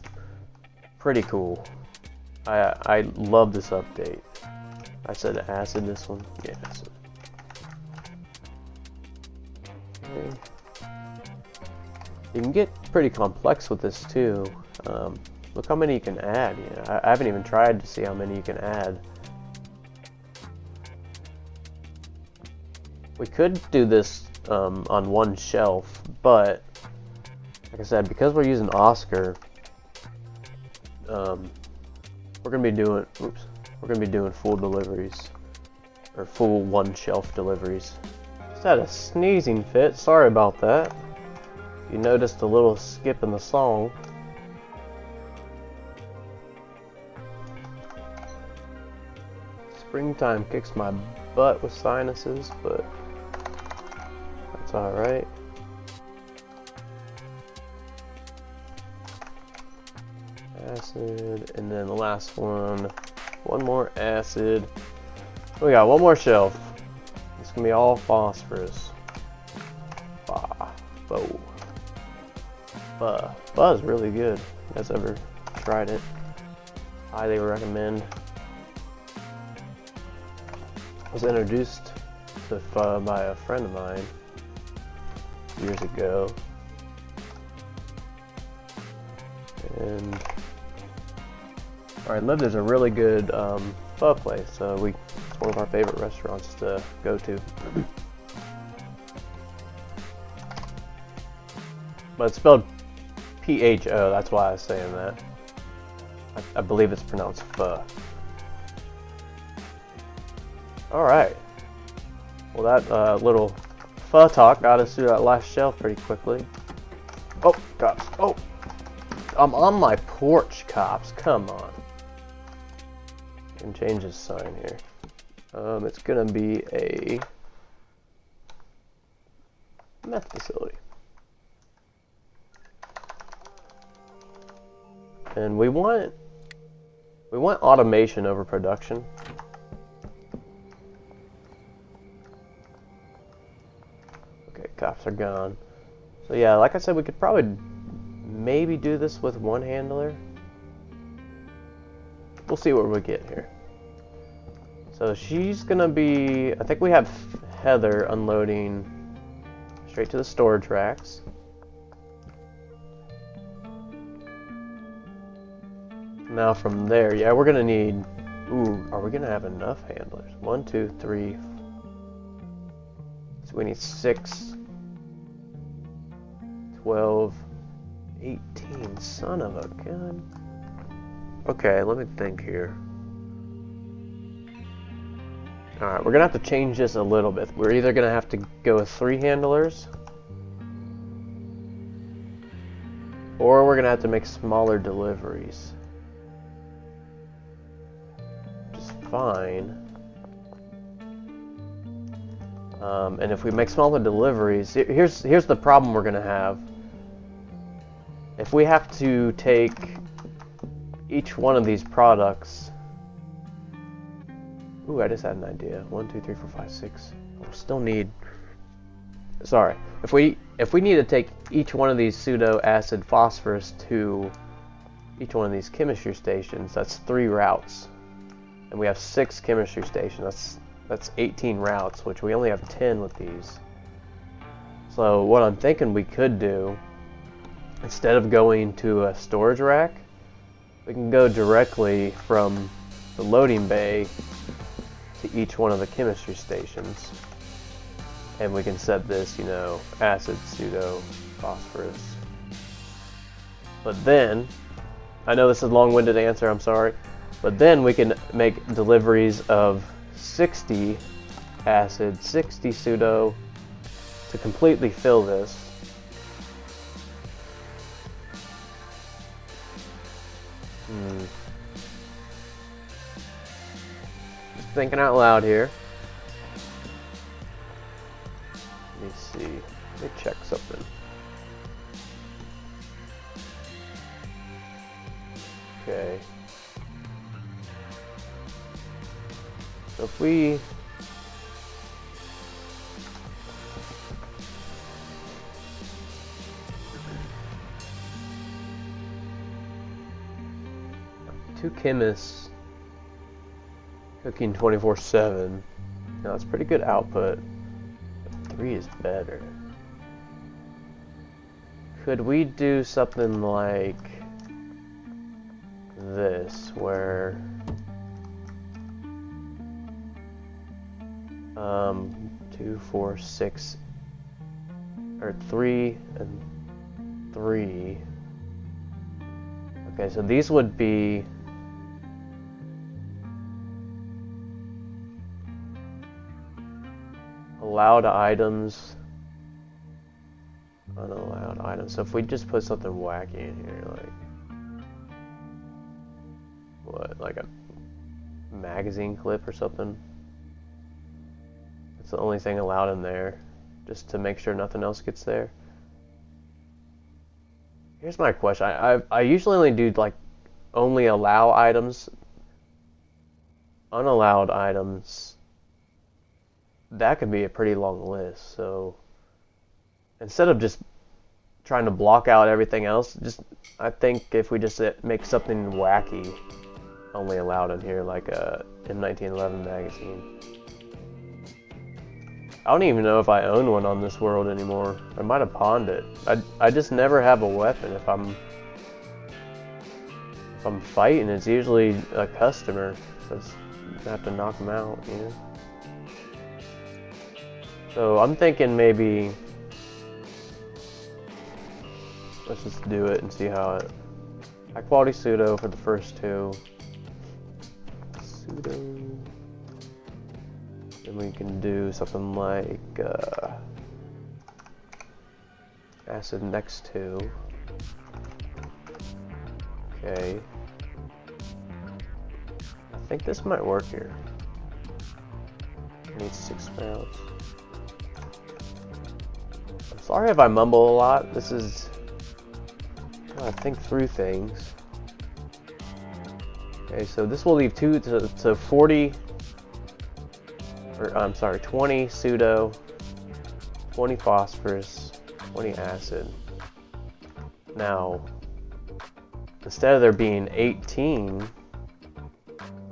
pretty cool. I love this update. I said acid, this one. Yeah, acid. Okay. You can get pretty complex with this too. Look how many you can add. You know, I haven't even tried to see how many you can add. We could do this on one shelf, but like I said, because we're using Oscar, we're gonna be doing full deliveries, or full 1 shelf deliveries. Just had a sneezing fit. Sorry about that. You noticed a little skip in the song. Springtime kicks my butt with sinuses, but that's alright. Acid, and then the last one more acid. We got 1 more shelf. It's gonna be all phosphorus. Pho is really good. You guys ever tried it? Highly recommend. I was introduced to pho by a friend of mine years ago, and alright, there's a really good pho place. It's one of our favorite restaurants to go to. But it's spelled P-H-O, that's why I was saying that. I believe it's pronounced pho. Alright. Well, that little pho talk got us through that last shelf pretty quickly. Oh, cops. Oh! I'm on my porch, cops. Come on. I can change this sign here. It's gonna be a meth facility. And we want automation over production. are gone. So yeah, like I said, we could probably maybe do this with one handler. We'll see what we get here. So she's gonna be, I think we have Heather unloading straight to the storage racks. Now from there, yeah, we're gonna need, ooh, are we gonna have enough handlers? 1, 2, 3, so we need 6, 12, 18, son of a gun. Okay, let me think here. Alright, we're gonna have to change this a little bit. We're either gonna have to go with 3 handlers, or we're gonna have to make smaller deliveries. Which is fine. And if we make smaller deliveries, here's the problem we're gonna have. If we have to take each one of these products, ooh, I just had an idea. 1, 2, 3, 4, 5, 6. We still need. Sorry, if we need to take each one of these pseudo acid phosphorus to each one of these chemistry stations, that's 3 routes, and we have 6 chemistry stations. That's 18 routes, which we only have 10 with these. So what I'm thinking we could do, instead of going to a storage rack, we can go directly from the loading bay to each one of the chemistry stations. And we can set this, you know, acid, pseudo, phosphorus. But then, I know this is a long-winded answer, I'm sorry, but then we can make deliveries of 60 acid, 60 pseudo to completely fill this. Just thinking out loud here. Let me see. Let me check something. Okay. So if we two chemists cooking 24/7. Now that's pretty good output. 3 is better. Could we do something like this, where 2, 4, 6, or 3 and 3. Okay, so these would be allowed items, unallowed items. So if we just put something wacky in here, like what, like a magazine clip or something. That's the only thing allowed in there, just to make sure nothing else gets there. Here's my question. I usually only do like only allow items. Unallowed items, that could be a pretty long list. So instead of just trying to block out everything else, I think if we just make something wacky only allowed in here, like a M1911 magazine. I don't even know if I own one on this world anymore. I might have pawned it. I just never have a weapon. If I'm fighting, it's usually a customer, so I have to knock them out, you know. So I'm thinking maybe let's just do it and see how it. High quality pseudo for the first 2. Pseudo. And we can do something like acid next to. Okay. I think this might work here. I need 6 rounds. I'm sorry if I mumble a lot. This is, I think through things. Okay, so this will leave 2 to 40. Or I'm sorry, 20 pseudo 20 phosphorus, 20 acid. Now, instead of there being 18,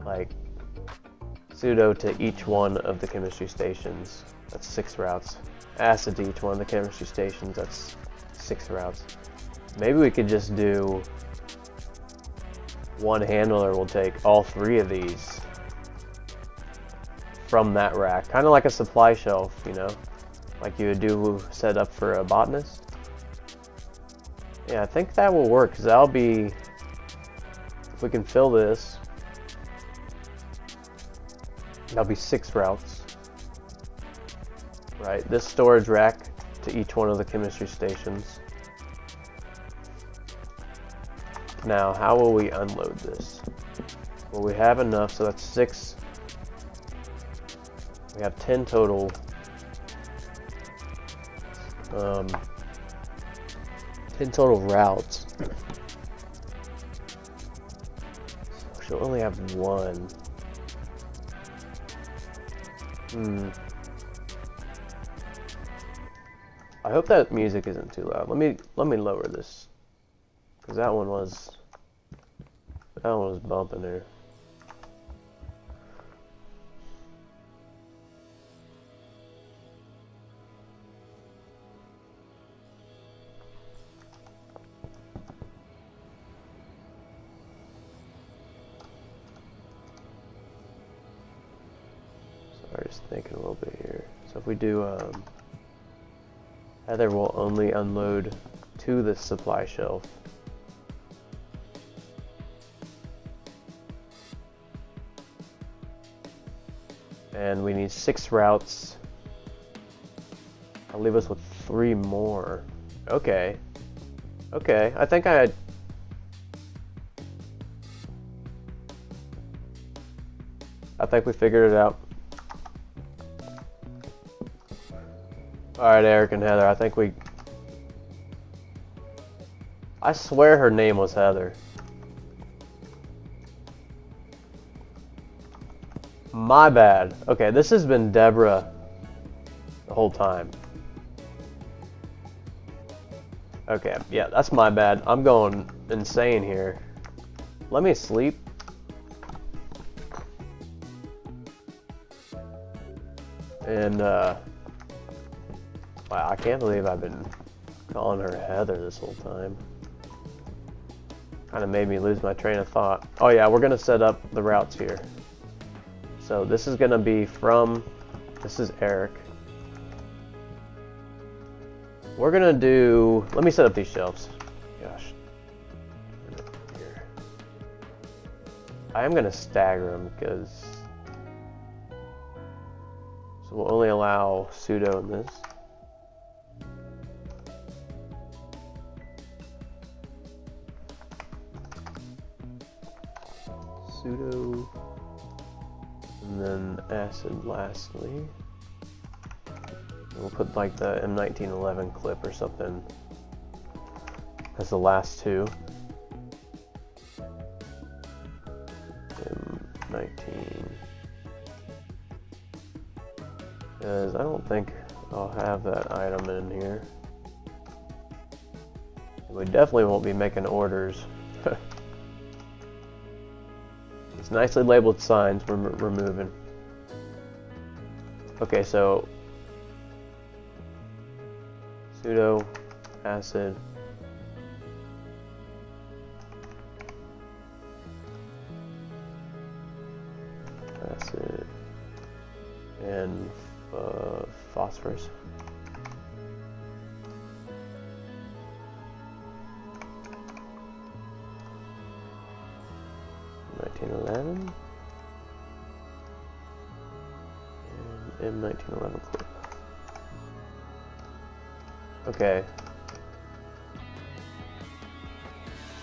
like, pseudo to each one of the chemistry stations, that's 6 routes. Acid to each one of the chemistry stations, that's 6 routes. Maybe we could just do one handler will take all 3 of these from that rack. Kind of like a supply shelf, you know? Like you would do set up for a botanist. Yeah, I think that will work, because that'll be, if we can fill this, that'll be 6 routes. Right, this storage rack to each one of the chemistry stations. Now, how will we unload this? Well, we have enough, so that's 6. We have 10 total. 10 total routes. She'll only have 1. I hope that music isn't too loud. Let me lower this, because that one was bumping there. Sorry, just thinking a little bit here. So if we do Heather will only unload to the supply shelf. And we need 6 routes. I'll leave us with 3 more. Okay. Okay, I think I think we figured it out. Alright, Eric and Heather, I think I swear her name was Heather. My bad. Okay, this has been Deborah the whole time. Okay, yeah, that's my bad. I'm going insane here. Let me sleep. And, wow, I can't believe I've been calling her Heather this whole time. Kind of made me lose my train of thought. Oh yeah, we're gonna set up the routes here. So this is gonna be this is Eric. We're gonna do, let me set up these shelves. Gosh. I am gonna stagger them because, so we'll only allow pseudo in this. Pseudo, and then acid lastly. And we'll put like the M1911 clip or something as the last 2. M19. Because I don't think I'll have that item in here. We definitely won't be making orders. It's nicely labeled signs we're removing. Okay, so pseudo, acid, and phosphorus. M1911 and M1911 clip. Okay.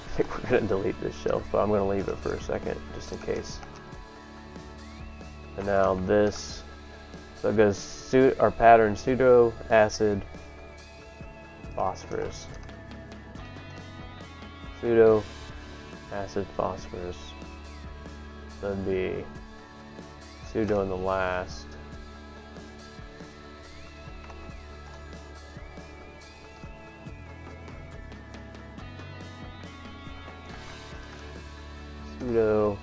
I think we're gonna delete this shelf, but I'm gonna leave it for a second just in case. And now this, so it goes our pattern pseudo, acid, phosphorus, pseudo, acid, phosphorus. So that'd be pseudo in the last, pseudo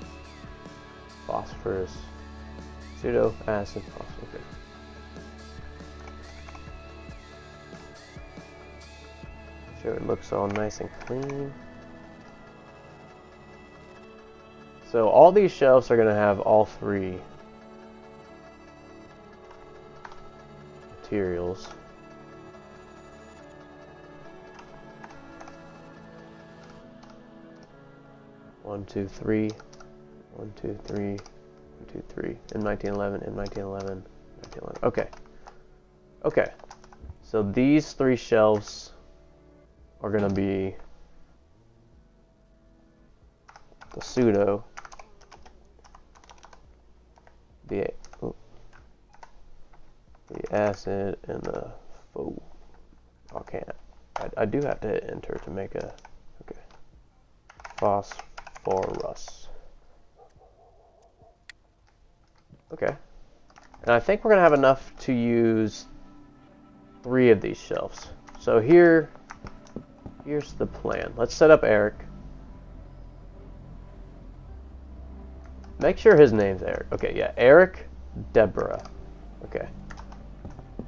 phosphorus, pseudo acid phosphorus. Okay. Sure, it looks all nice and clean. So all these shelves are going to have all three materials. One, two, three. 1, 2, 3. 1, 2, 3. In 1911. In 1911. 1911. Okay. Okay. So these three shelves are going to be the pseudo, the acid, and the faux. Oh, I can't. I do have to hit enter to make a. Okay. Phosphorus. Okay. And I think we're going to have enough to use 3 of these shelves. So here's the plan. Let's set up Eric. Make sure his name's Eric. Okay, yeah. Eric, Deborah. Okay.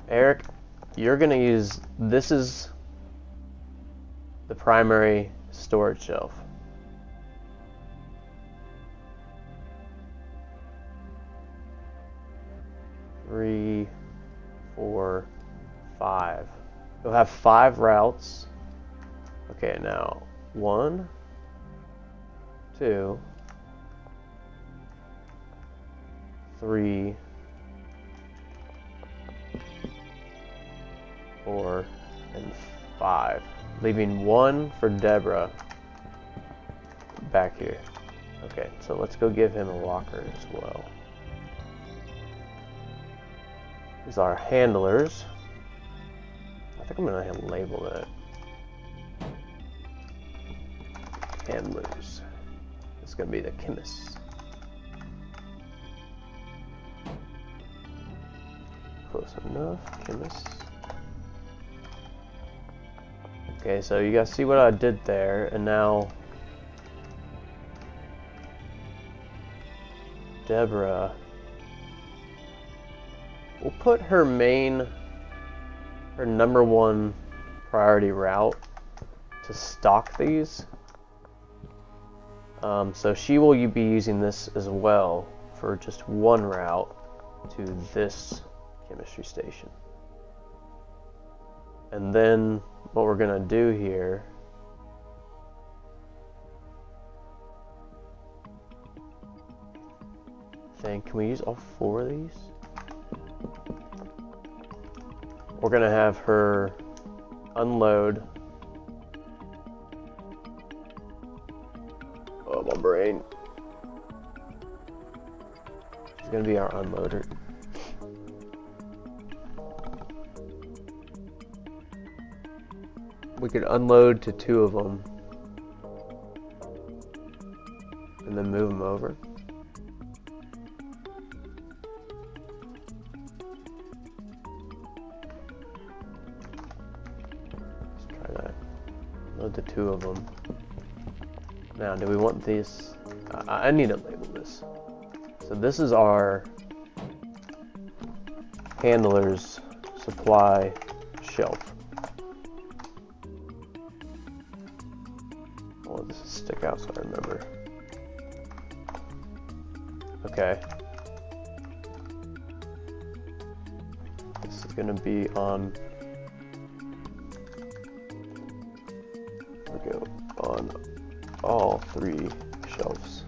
Eric, you're going to use, this is the primary storage shelf. 3, 4, 5. You'll have 5 routes. Okay, now 1, 2, 3, 4, and 5. Leaving 1 for Deborah back here. Okay, so let's go give him a locker as well. These are handlers. I think I'm going to label that. Handlers. It's going to be the chemists. Close enough. Chemists. Okay, so you guys see what I did there, and now Deborah, we'll put her number 1 priority route to stock these. So she will be using this as well for just 1 route to this chemistry station. And then what we're going to do here can we use all 4 of these? We're going to have her unload. Oh, my brain. She's going to be our unloader. We could unload to 2 of them and then move them over. Let's try that. Load the 2 of them. Now, do we want these? I need to label this. So this is our handler's supply shelf. Oh, this is stick out so I remember. Okay. This is going to be on. We go on all 3 shelves.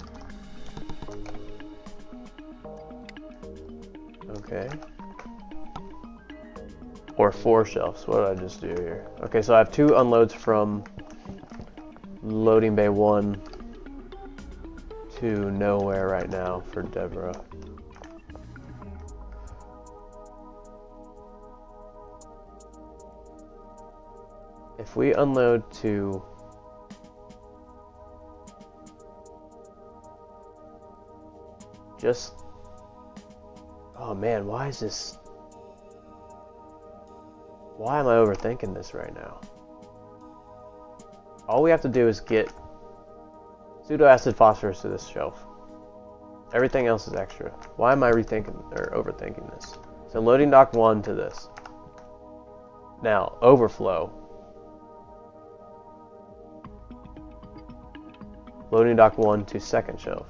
Okay. Or 4 shelves. What did I just do here? Okay, so I have 2 unloads from loading bay 1 to nowhere right now for Deborah. If we unload to just, oh man, why am I overthinking this right now? All we have to do is get pseudo-acid phosphorus to this shelf. Everything else is extra. Why am I rethinking or overthinking this? So loading dock 1 to this. Now, overflow. Loading dock 1 to second shelf.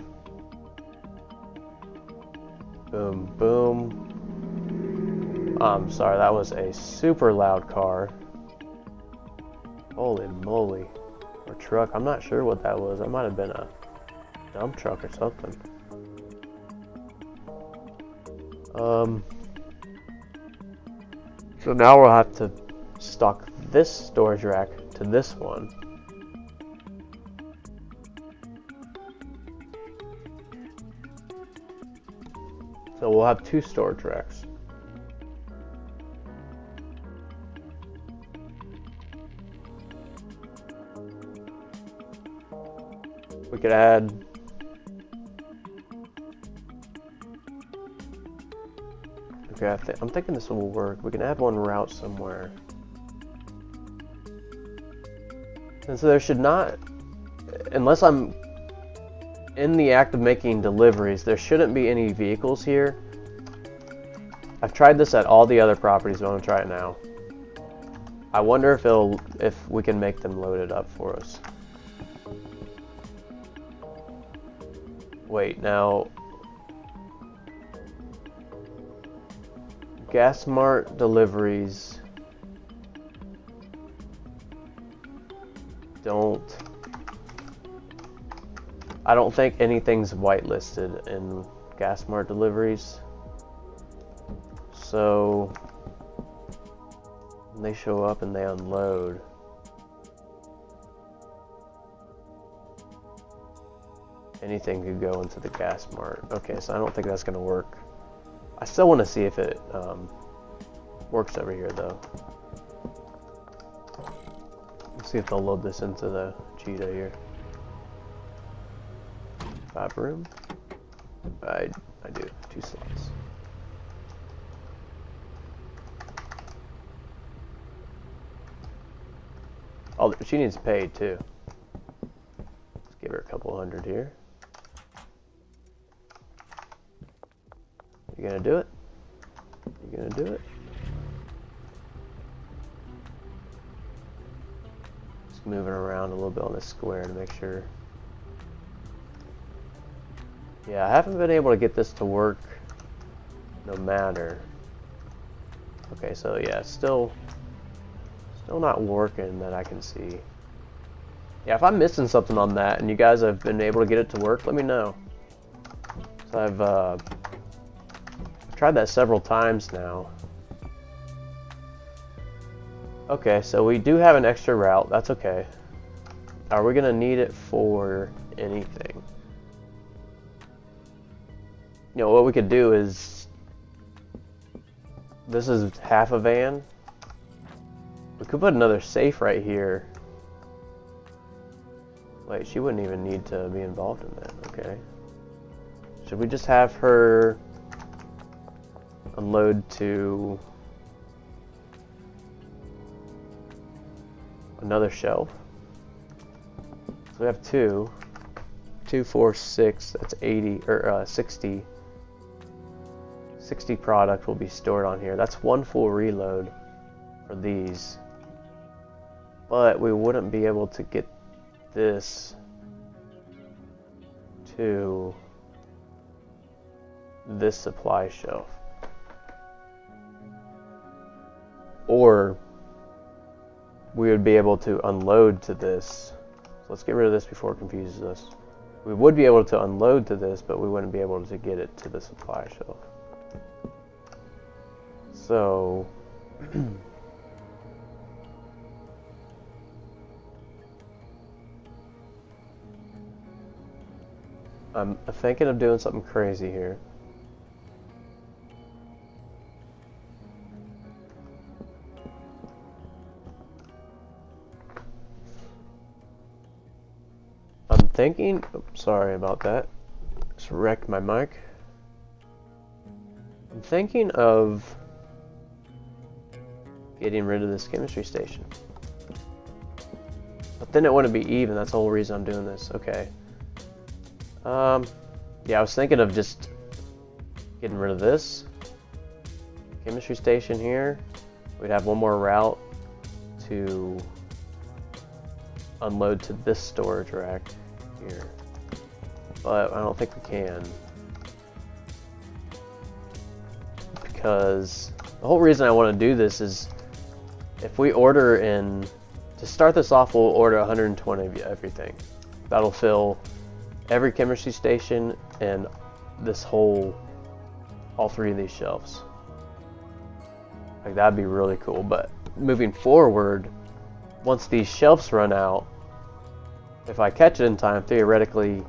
Boom, boom. I'm sorry, that was a super loud car. Holy moly. Or truck, I'm not sure what that was. That might have been a dump truck or something. So now we'll have to stock this storage rack to this one. So we'll have 2 storage racks. We could add okay, I'm thinking this will work. We can add one route somewhere. And so there should not, unless I'm in the act of making deliveries, there shouldn't be any vehicles here. I've tried this at all the other properties, but I'm gonna try it now. I wonder if we can make them loaded up for us. Wait, now Gas Mart deliveries I don't think anything's whitelisted in Gas Mart deliveries. So when they show up and they unload, anything could go into the Gas Mart. Okay, so I don't think that's gonna work. I still want to see if it works over here though. Let's see if they'll load this into the Cheetah here. 5 room? I do. 2 slots. Oh, she needs paid too. Let's give her a couple hundred here. You gonna do it? You gonna do it? Just moving around a little bit on this square to make sure. Yeah, I haven't been able to get this to work no matter. Okay, so yeah, still not working that I can see. Yeah, if I'm missing something on that and you guys have been able to get it to work, let me know. So I've tried that several times now. Okay, so we do have an extra route. That's okay. Are we gonna need it for anything? You know, what we could do is, this is half a van. We could put another safe right here. Wait, she wouldn't even need to be involved in that. Okay. Should we just have her unload to another shelf? So we have 2, 4, 6. That's 80 or 60. 60 product will be stored on here. That's 1 full reload for these. But we wouldn't be able to get this to this supply shelf. Or we would be able to unload to this. So let's get rid of this before it confuses us. We would be able to unload to this, but we wouldn't be able to get it to the supply shelf. So I'm thinking of doing something crazy here. I'm thinking, oops, sorry about that. Just wrecked my mic. I'm thinking of getting rid of this chemistry station. But then it wouldn't be even, that's the whole reason I'm doing this. Okay. Yeah, I was thinking of just getting rid of this chemistry station here. We'd have one more route to unload to this storage rack here, but I don't think we can, because the whole reason I want to do this is if we order in, to start this off, we'll order 120 of everything. That'll fill every chemistry station and this whole, all three of these shelves. Like, that'd be really cool. But moving forward, once these shelves run out, if I catch it in time, theoretically,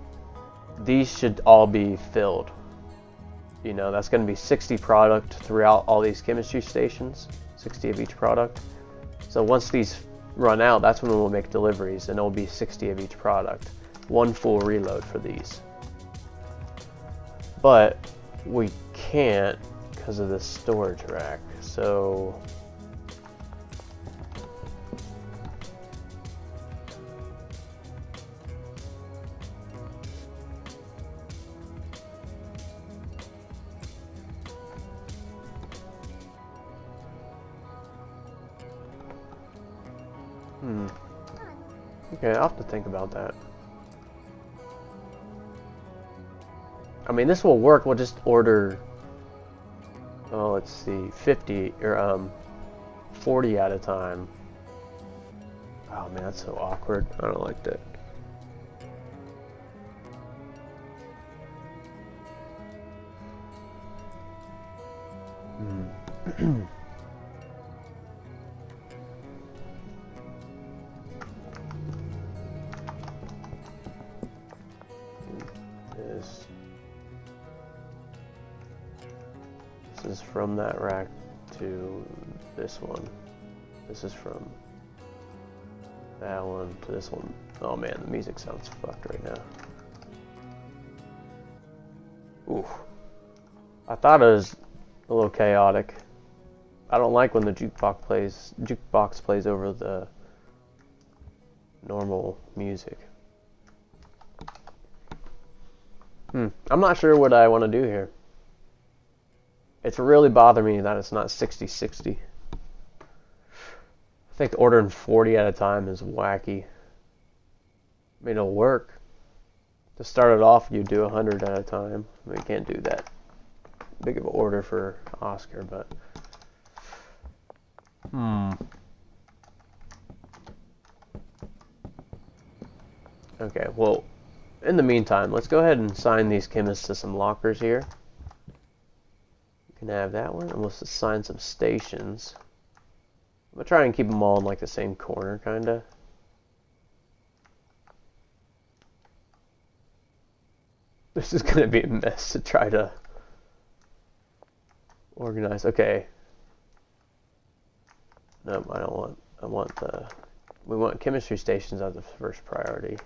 these should all be filled. You know, that's going to be 60 product throughout all these chemistry stations, 60 of each product. So once these run out, that's when we'll make deliveries, and it'll be 60 of each product. One full reload for these. But we can't because of this storage rack. So okay, I'll have to think about that. I mean, this will work. We'll just order, oh, let's see, 50 or 40 at a time. Oh man, that's so awkward. I don't like that. This is from that rack to this one. This is from that one to this one. Oh man, the music sounds fucked right now. Ooh. I thought it was a little chaotic. I don't like when the jukebox plays over the normal music. I'm not sure what I want to do here. It's really bothering me that it's not 60-60. I think ordering 40 at a time is wacky. I mean, it'll work. To start it off, you do 100 at a time. I mean, you can't do that big of an order for Oscar, but okay, well, in the meantime, let's go ahead and assign these chemists to some lockers here. You can have that one, and we'll assign some stations. I'm gonna try and keep them all in like the same corner, kinda. This is gonna be a mess to try to organize. Okay. No, I don't want. We want chemistry stations as the first priority.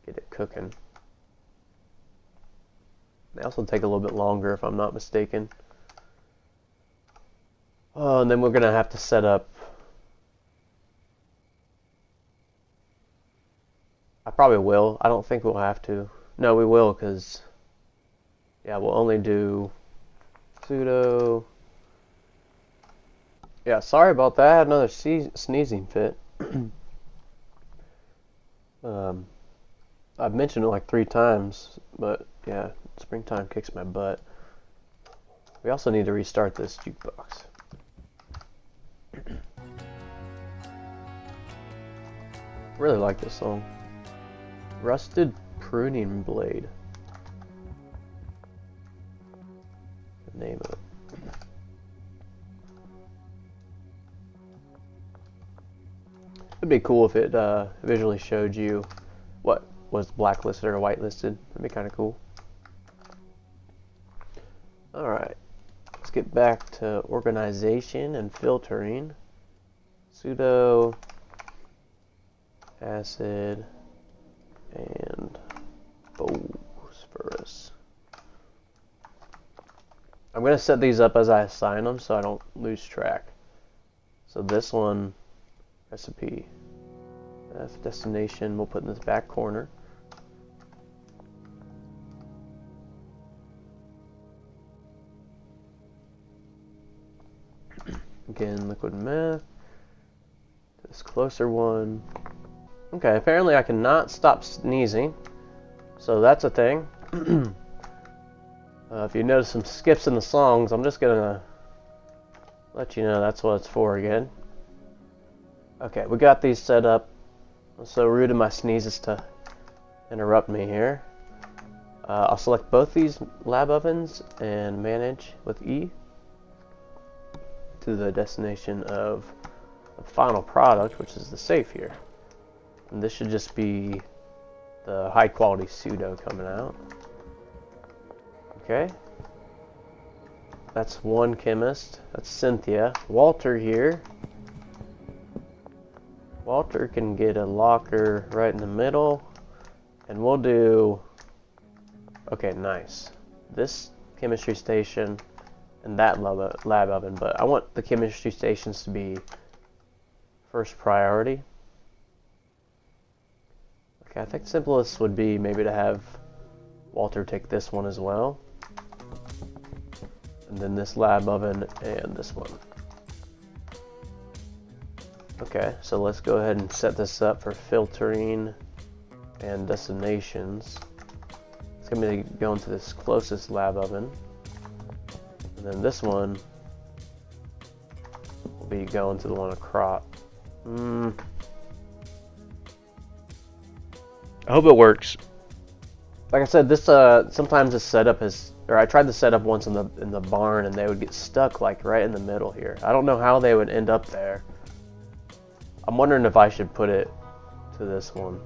Get it cooking. They also take a little bit longer, if I'm not mistaken. Oh, and then we're gonna have to set up. I probably will. I don't think we'll have to. No, we will, because yeah, we'll only do sudo. Yeah, sorry about that. I had another sneezing fit. I've mentioned it like 3 times, but yeah, springtime kicks my butt. We also need to restart this jukebox. Really like this song. Rusted Pruning Blade. The name of it. It'd be cool if it visually showed you what was blacklisted or whitelisted. That'd be kind of cool. Alright, let's get back to organization and filtering. Sudo acid and phosphorus. I'm going to set these up as I assign them so I don't lose track. So this one, recipe, destination, we'll put in this back corner. plug in liquid meth. This closer one. Okay, apparently I cannot stop sneezing, so that's a thing. If you notice some skips in the songs, I'm just gonna let you know that's what it's for again. Okay, we got these set up. So rude of my sneezes to interrupt me here. I'll select both these lab ovens and manage with E to the destination of the final product, which is the safe here. And this should just be the high quality pseudo coming out. Okay. That's one chemist. That's Cynthia. Walter here. Walter can get a locker right in the middle. And we'll do... Okay, nice. This chemistry station and that lab oven. But I want the chemistry stations to be first priority. Okay, I think simplest would be maybe to have Walter take this one as well. And then this lab oven and this one. Okay, so let's go ahead and set this up for filtering and destinations. It's going to be going to this closest lab oven. And then this one will be going to the one across. I hope it works. Like I said, this sometimes the setup is, or I tried to set up once in the barn and they would get stuck like right in the middle here. I don't know how they would end up there. I'm wondering if I should put it to this one.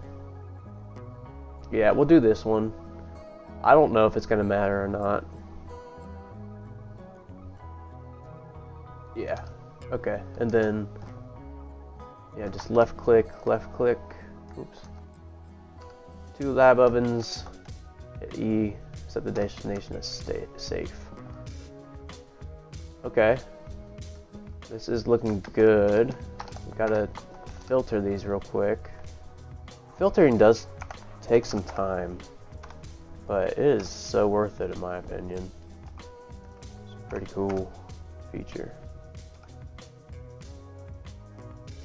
Yeah, we'll do this one. I don't know if it's gonna matter or not. Yeah. Okay, and then yeah, just left click. Oops. 2 lab ovens. Hit E. Set the destination as safe. Okay. This is looking good. We gotta filter these real quick. Filtering does take some time, but it is so worth it in my opinion. It's a pretty cool feature.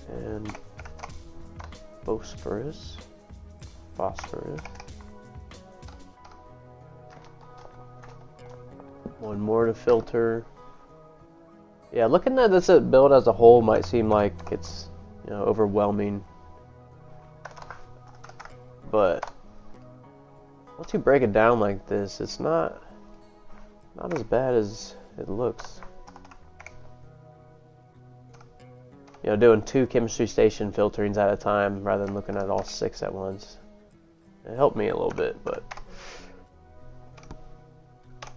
And phosphorus. One more to filter. Yeah, looking at this build as a whole might seem like it's, you know, overwhelming. But once you break it down like this, it's not as bad as it looks. You know, doing 2 chemistry station filterings at a time rather than looking at all 6 at once. It helped me a little bit, but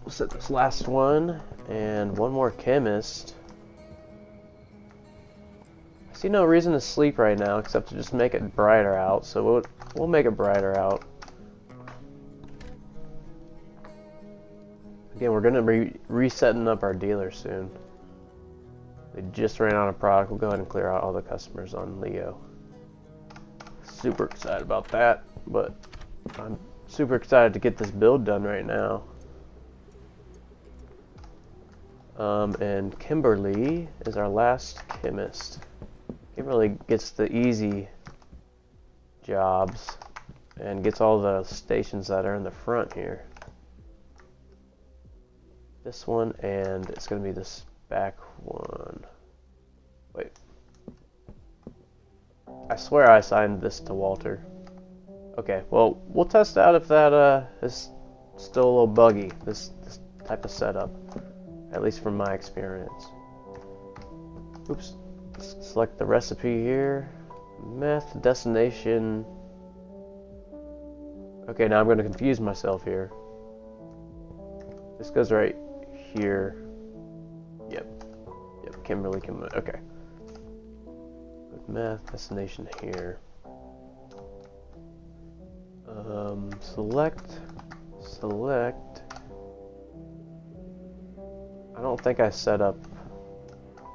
we'll set this last one and one more chemist. I see no reason to sleep right now except to just make it brighter out, so we'll make it brighter out. Again, we're gonna be resetting up our dealer soon. They just ran out of product. We'll go ahead and clear out all the customers on Leo. Super excited about that, but I'm super excited to get this build done right now. And Kimberly is our last chemist. Kimberly gets the easy jobs and gets all the stations that are in the front here. This one, and it's going to be this back one. Wait. I swear I assigned this to Walter. Okay, well, we'll test out if that is still a little buggy, this type of setup. At least from my experience. Oops. Select the recipe here. Meth, destination. Okay, now I'm going to confuse myself here. This goes right here. Yep, Kimberly can move. Okay. Meth, destination here. Select. I don't think I set up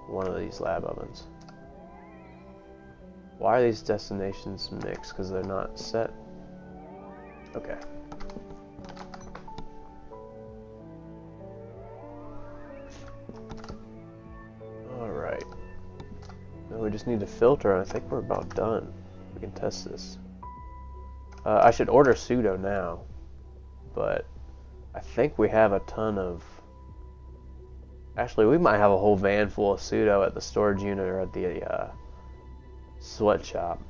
one of these lab ovens. Why are these destinations mixed? Because they're not set. Okay. Alright. just need to filter, and I think we're about done. We can test this. I should order pseudo now, but I think we have a ton of... Actually, we might have a whole van full of pseudo at the storage unit or at the sweatshop.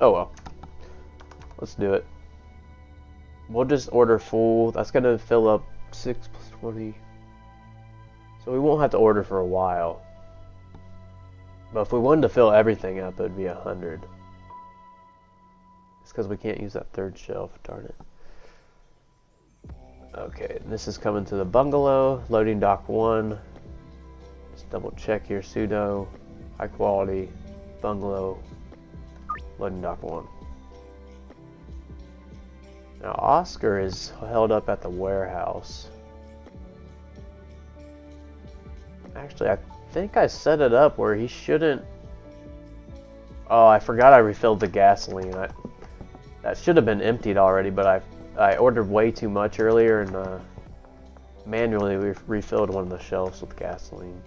Oh well. Let's do it. We'll just order full. That's going to fill up 6 plus 20. So we won't have to order for a while. But if we wanted to fill everything up, it would be 100. It's because we can't use that third shelf. Darn it. Okay, this is coming to the bungalow. Loading dock 1. Just double check here. Pseudo. High quality. Bungalow. Loading dock 1. Now Oscar is held up at the warehouse. Actually, I think I set it up where he shouldn't... Oh, I forgot I refilled the gasoline. That should have been emptied already, but I ordered way too much earlier and manually refilled one of the shelves with gasoline.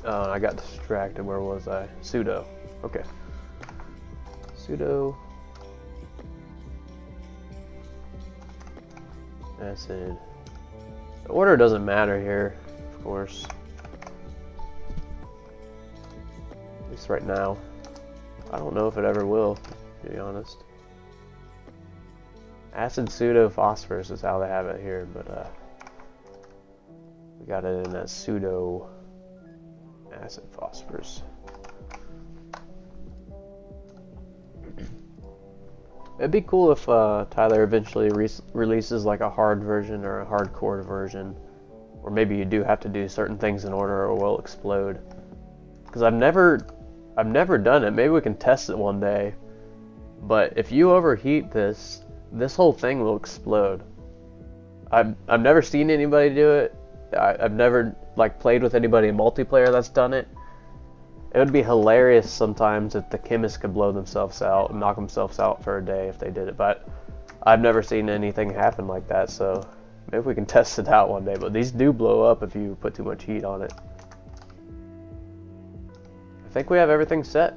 Oh, and I got distracted. Where was I? Pseudo. Okay. Pseudo. Acid. The order doesn't matter here, of course. At least right now. I don't know if it ever will, to be honest. Acid pseudo phosphorus is how they have it here, but we got it in that pseudo acid phosphorus. It'd be cool if Tyler eventually releases like a hard version or a hardcore version, or maybe you do have to do certain things in order or it will explode. Because I've never done it. Maybe we can test it one day. But if you overheat this whole thing will explode. I've never seen anybody do it. I've never like played with anybody in multiplayer that's done it. It would be hilarious sometimes if the chemists could blow themselves out and knock themselves out for a day if they did it, but I've never seen anything happen like that, so maybe we can test it out one day. But these do blow up if you put too much heat on it. I think we have everything set.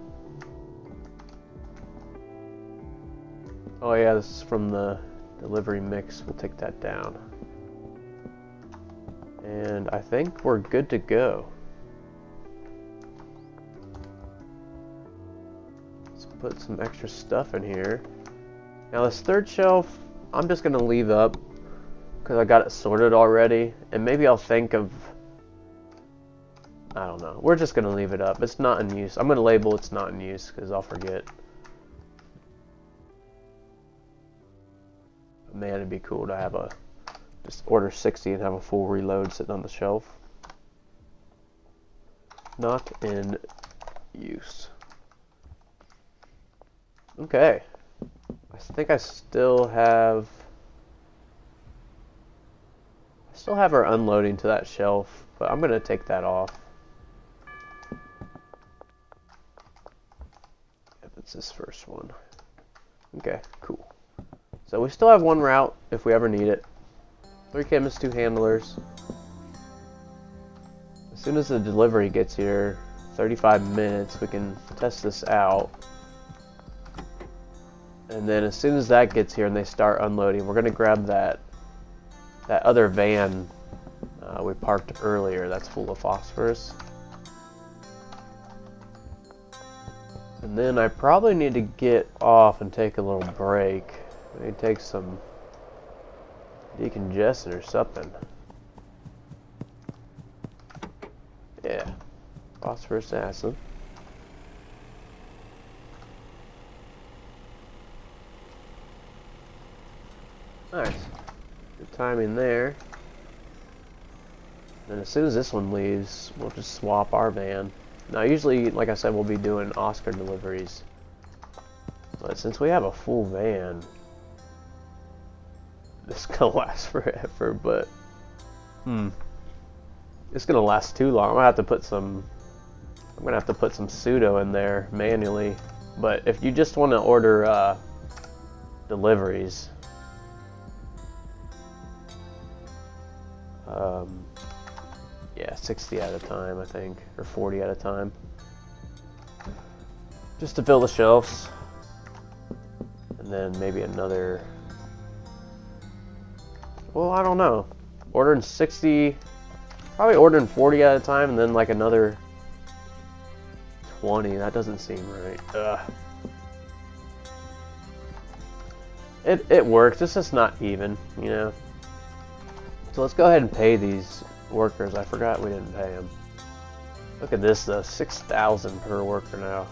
Oh yeah, this is from the delivery mix. We'll take that down. And I think we're good to go. Put some extra stuff in here. Now this third shelf, I'm just gonna leave up because I got it sorted already, and maybe I'll think of, I don't know. We're just gonna leave it up. It's not in use. I'm gonna label it's not in use because I'll forget. But man, it'd be cool to have just order 60 and have a full reload sitting on the shelf. Not in use. Okay, I think I still have our unloading to that shelf, but I'm gonna take that off. If it's this first one. Okay, cool. So we still have one route if we ever need it. 3 chemists, 2 handlers. As soon as the delivery gets here, 35 minutes, we can test this out. And then as soon as that gets here and they start unloading, we're going to grab that other van we parked earlier that's full of phosphorus. And then I probably need to get off and take a little break. Maybe take some decongestant or something. Yeah, phosphorus acid. Nice. Good timing there. And as soon as this one leaves, we'll just swap our van. Now usually, like I said, we'll be doing Oscar deliveries. But since we have a full van, this is gonna last forever, but it's gonna last too long. I'm gonna have to put some pseudo in there manually. But if you just want to order deliveries, Yeah, 60 at a time, I think, or 40 at a time. Just to fill the shelves. And then maybe another... Well, I don't know. Ordering 60... Probably ordering 40 at a time, and then like another 20. That doesn't seem right. Ugh. It works. It's just not even, you know. So let's go ahead and pay these workers. I forgot we didn't pay them. Look at this though, 6,000 per worker now.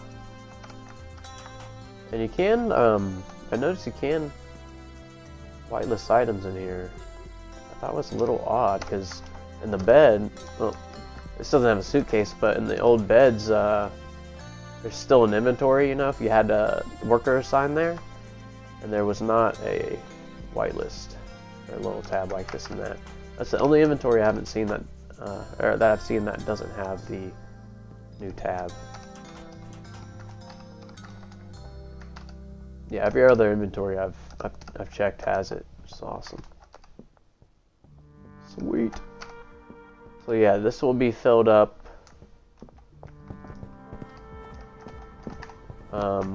And you can, I noticed you can whitelist items in here. I thought it was a little odd because in the bed, well, this doesn't have a suitcase, but in the old beds, there's still an inventory, you know, if you had a worker assigned there. And there was not a whitelist or a little tab like this and that. That's the only inventory I haven't seen that, or that I've seen that doesn't have the new tab. Yeah, every other inventory I've checked has it, which is awesome. Sweet. So yeah, this will be filled up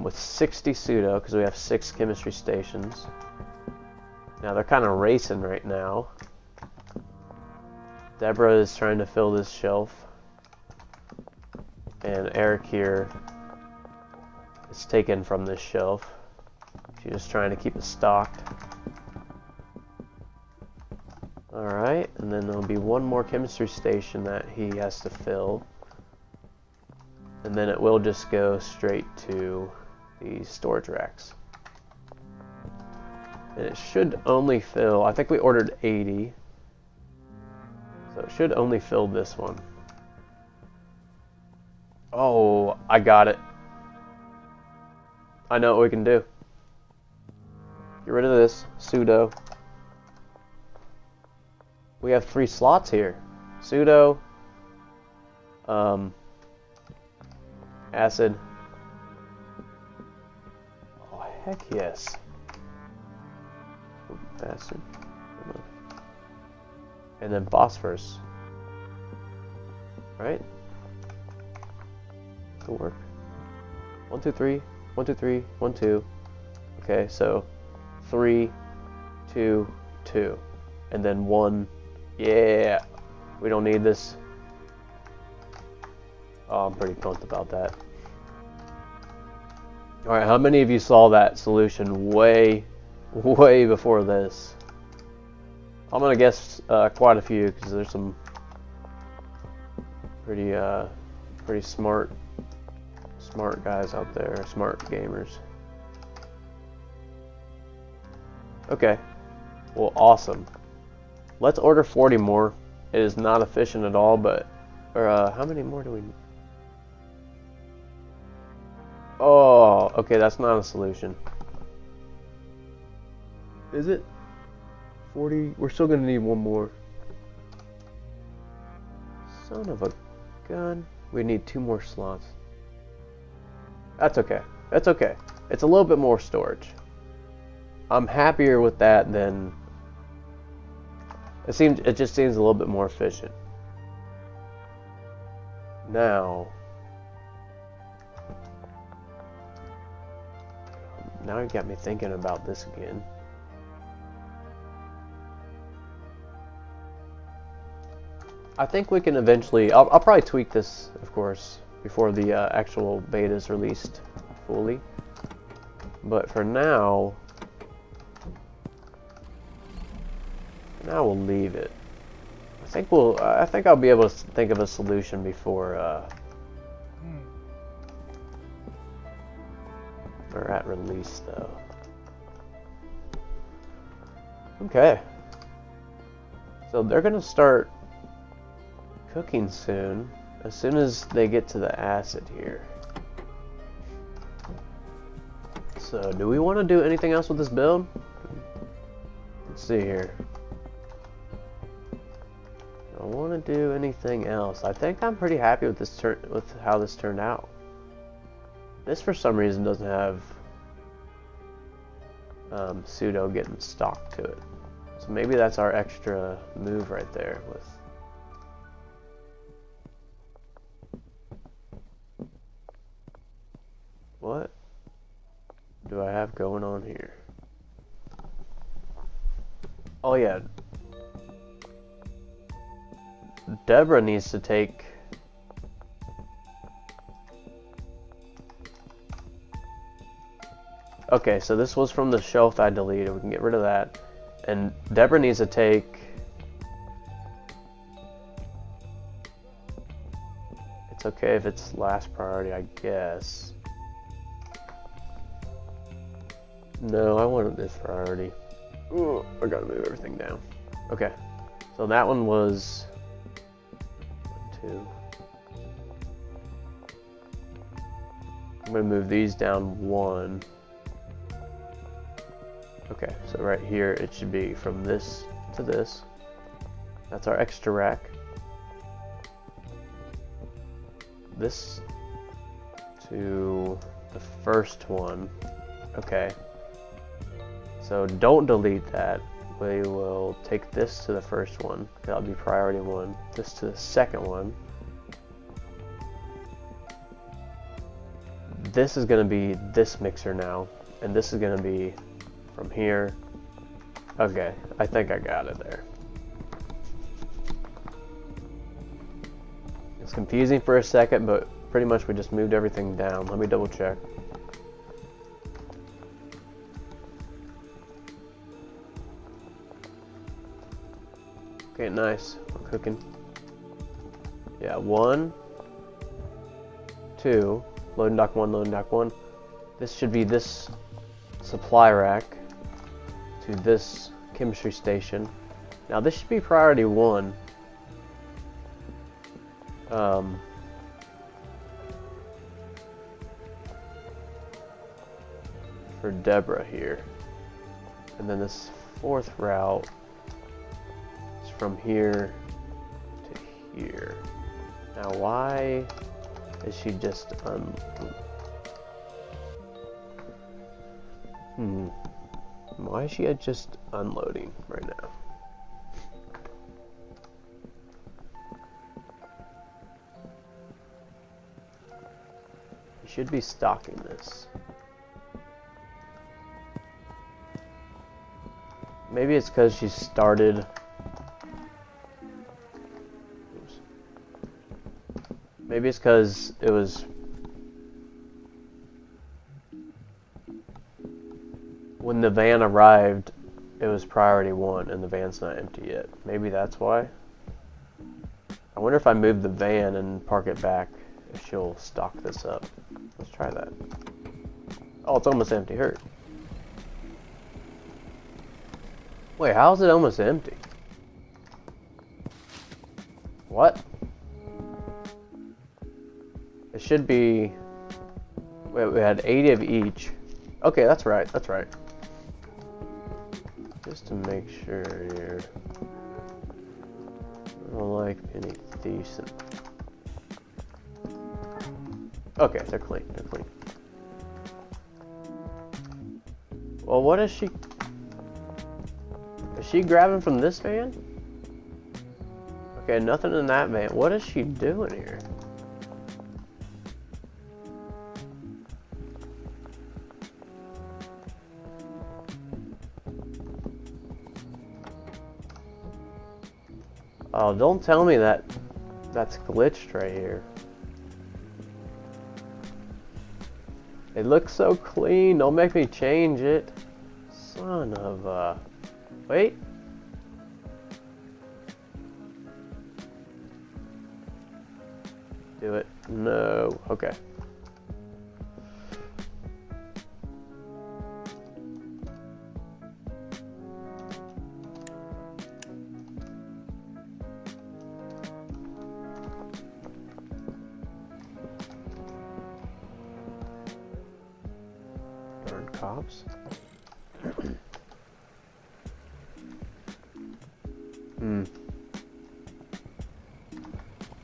with 60 pseudo, because we have 6 chemistry stations. Now they're kind of racing right now. Deborah is trying to fill this shelf. And Eric here is taken from this shelf. She's just trying to keep it stocked. Alright, and then there'll be one more chemistry station that he has to fill. And then it will just go straight to the storage racks. And it should only fill, I think we ordered 80. So it should only fill this one. Oh, I got it. I know what we can do. Get rid of this, pseudo. We have 3 slots here. Pseudo, acid. Oh, heck yes. Acid. And then phosphorus. Right? Could work. 1, 2, 3. 1, 2, 3. 1, 2. Okay, so 3, 2, 2. And then 1. Yeah. We don't need this. Oh, I'm pretty pumped about that. Alright, how many of you saw that solution way before this? I'm gonna guess quite a few, because there's some pretty smart guys out there, smart gamers. Okay, well, awesome. Let's order 40 more. It is not efficient at all, but how many more do we need? Oh, okay, that's not a solution. Is it? 40? We're still gonna need one more. Son of a gun. We need 2 more slots. That's okay. That's okay. It's a little bit more storage. I'm happier with that than... It just seems a little bit more efficient. Now you got me thinking about this again. I think we can eventually... I'll probably tweak this, of course, before the actual beta is released fully. But for now... we'll leave it. I think I'll be able to think of a solution before or at release, though. Okay. So they're gonna start cooking soon, as soon as they get to the acid here. So do we want to do anything else with this build? Let's see here. I don't want to do anything else. I think I'm pretty happy with this with how this turned out. This for some reason doesn't have pseudo getting stock to it. So maybe that's our extra move right there with I have going on here? Oh yeah. Deborah needs to take... Okay, so this was from the shelf I deleted. We can get rid of that. And Deborah needs to take... It's okay if it's last priority, I guess. No, I wanted this priority. Ooh, I gotta move everything down. Okay, so that one was 2. I'm gonna move these down 1. Okay, so right here it should be from this to this. That's our extra rack. This to the first one. Okay. So don't delete that. We will take this to the first one. That'll be priority 1. This to the second one. This is going to be this mixer now. And this is going to be from here. Okay, I think I got it there. It's confusing for a second, but pretty much we just moved everything down. Let me double check. Okay, nice. We're cooking. Yeah, 1, 2, loading dock 1, loading dock 1. This should be this supply rack to this chemistry station. Now this should be priority 1. For Deborah here. And then this 4th route is from here to here. Now why is she just why is she just unloading right now? You should be stocking this. Maybe it's because she started... Oops. Maybe it's because it was... When the van arrived, it was priority 1 and the van's not empty yet. Maybe that's why. I wonder if I move the van and park it back, if she'll stock this up. Let's try that. Oh, it's almost empty. Hurt. Wait, how is it almost empty? What? It should be... Wait, we had 80 of each. Okay, that's right, that's right. Just to make sure here. I don't like any decent. Okay, they're clean, they're clean. Well, what is she... Is she grabbing from this van? Okay, nothing in that van. What is she doing here? Oh, don't tell me that that's glitched right here. It looks so clean. Don't make me change it. Son of a... Wait. Do it. No. Okay. Darn cops.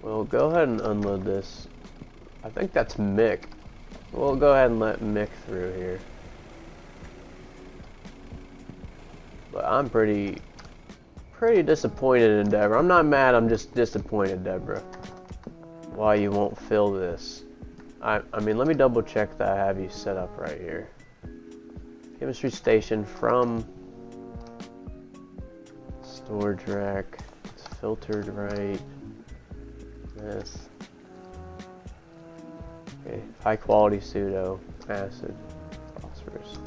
Well, go ahead and unload this. I think that's Mick. We'll go ahead and let Mick through here. But I'm pretty disappointed in Deborah. I'm not mad, I'm just disappointed, Deborah. Why you won't fill this. I mean, let me double check that I have you set up right here. chemistry station from storage rack. It's filtered right. This. Okay, high quality pseudo acid phosphorus.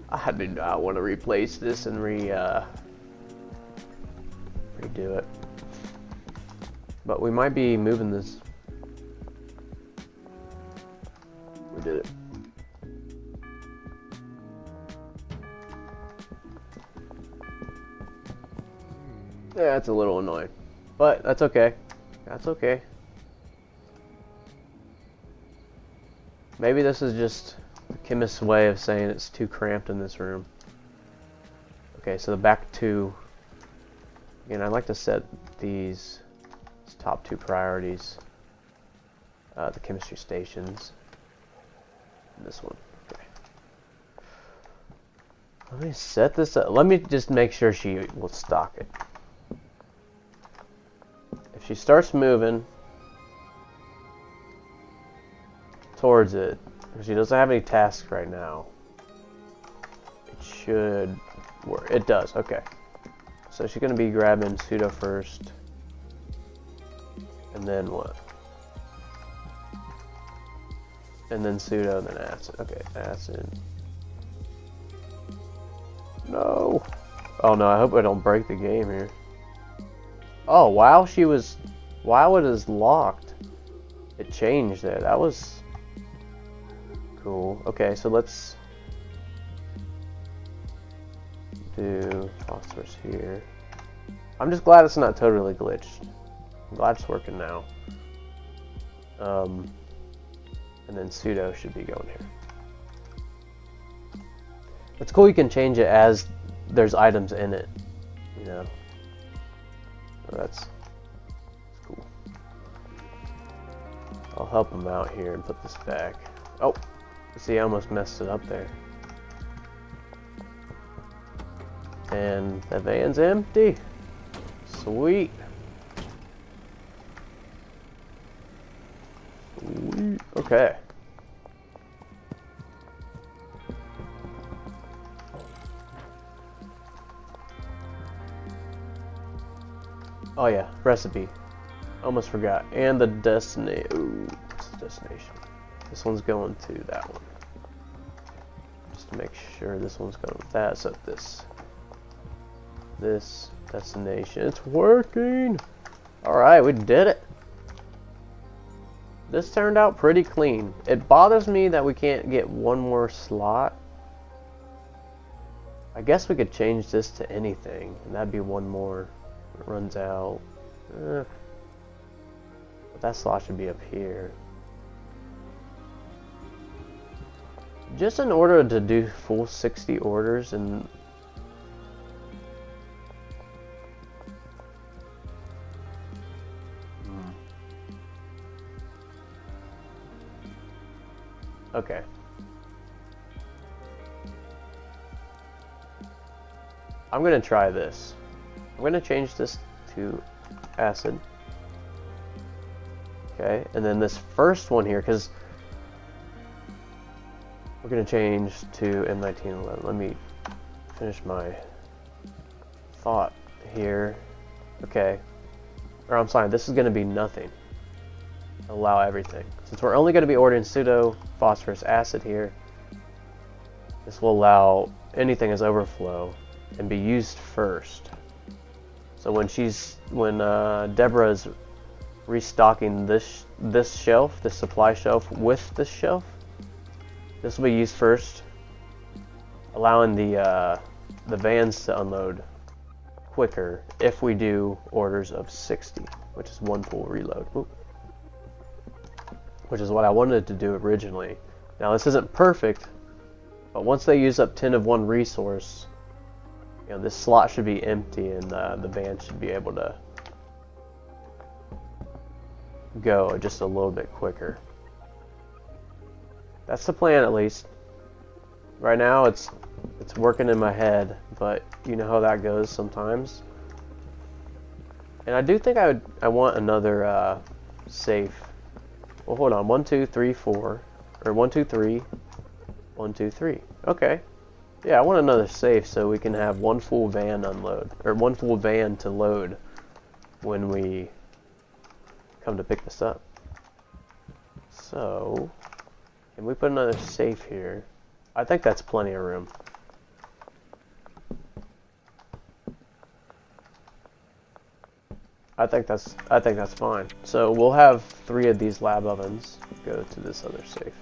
I do not want to replace this and redo it. But we might be moving this. We did it. Yeah, that's a little annoying. But that's okay. That's okay. Maybe this is just the chemist's way of saying it's too cramped in this room. Okay, so the back two. Again, I'd like to set these as top two priorities. The chemistry stations. And this one. Okay. Let me set this up. Let me just make sure she will stock it. If she starts moving towards it, she doesn't have any tasks right now, it should work. It does. Okay. So she's going to be grabbing pseudo first. And then what? And then pseudo, and then acid. Okay, acid. No! Oh no, I hope I don't break the game here. Oh, while it is locked, it changed there. That was cool. Okay, so let's do phosphorus here. I'm just glad it's not totally glitched. I'm glad it's working now. And then pseudo should be going here. It's cool you can change it as there's items in it, you know. So that's cool. I'll help him out here and put this back. Oh, see, I almost messed it up there. And the van's empty. Sweet. Sweet. Okay. Oh yeah, recipe. Almost forgot. And the destination. Ooh, what's the destination? This one's going to that one. Just to make sure this one's going with that. So this destination. It's working! Alright, we did it. This turned out pretty clean. It bothers me that we can't get one more slot. I guess we could change this to anything, and that'd be one more. It runs out. But that slot should be up here. Just in order to do full 60 orders and okay. I'm gonna try this. I'm gonna change this to acid. Okay, and then this first one here, because we're gonna change to M1911. Let me finish my thought here. Okay, or I'm sorry, this is gonna be nothing. Allow everything. Since we're only gonna be ordering pseudo phosphorus acid here, this will allow anything as overflow and be used first. So when Deborah's restocking this shelf, this supply shelf with this shelf, this will be used first, allowing the vans to unload quicker if we do orders of 60, which is one full reload. Oop. Which is what I wanted to do originally. Now this isn't perfect, but once they use up 10 of one resource, you know, this slot should be empty and the van should be able to go just a little bit quicker. That's the plan, at least. Right now it's working in my head, but you know how that goes sometimes. And I do think I want another safe. Well, hold on. 1, 2, 3, 4, or 1, 2, 3, 1, 2, 3. Okay. Yeah, I want another safe so we can have one full van unload, or one full van to load when we come to pick this up. So, can we put another safe here? I think that's plenty of room. I think that's fine. So we'll have 3 of these lab ovens go to this other safe.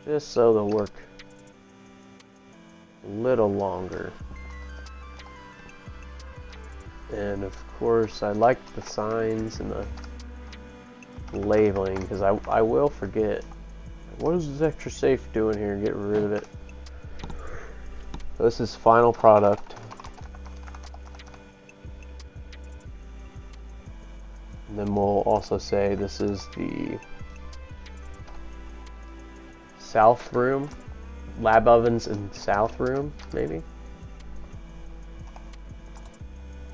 Just so they'll work a little longer. And of course, I like the signs and the labeling because I will forget. What is this extra safe doing here? Get rid of it. So this is final product. And then we'll also say this is the south room, lab ovens in south room, maybe.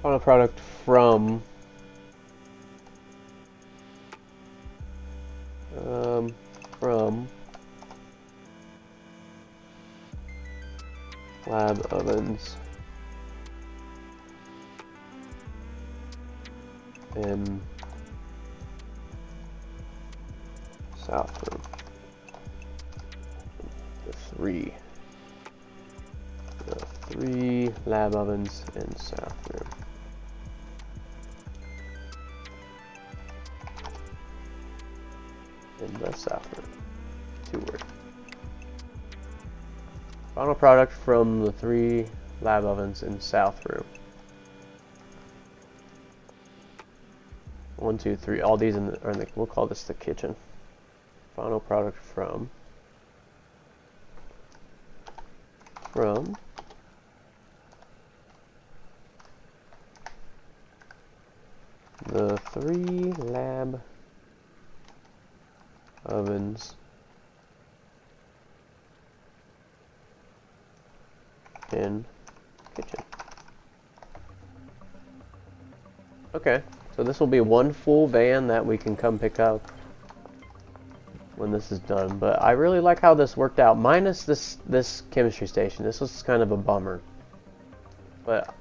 Final product from lab ovens in south room. The three lab ovens in south room. In the south room. 2 words. Final product from the 3 lab ovens in south room. 1, 2, 3. All these are in the, we'll call this the kitchen. Final product from the 3 lab ovens in kitchen. Okay, so this will be one full van that we can come pick up when this is done, but I really like how this worked out, minus this chemistry station. This was kind of a bummer, but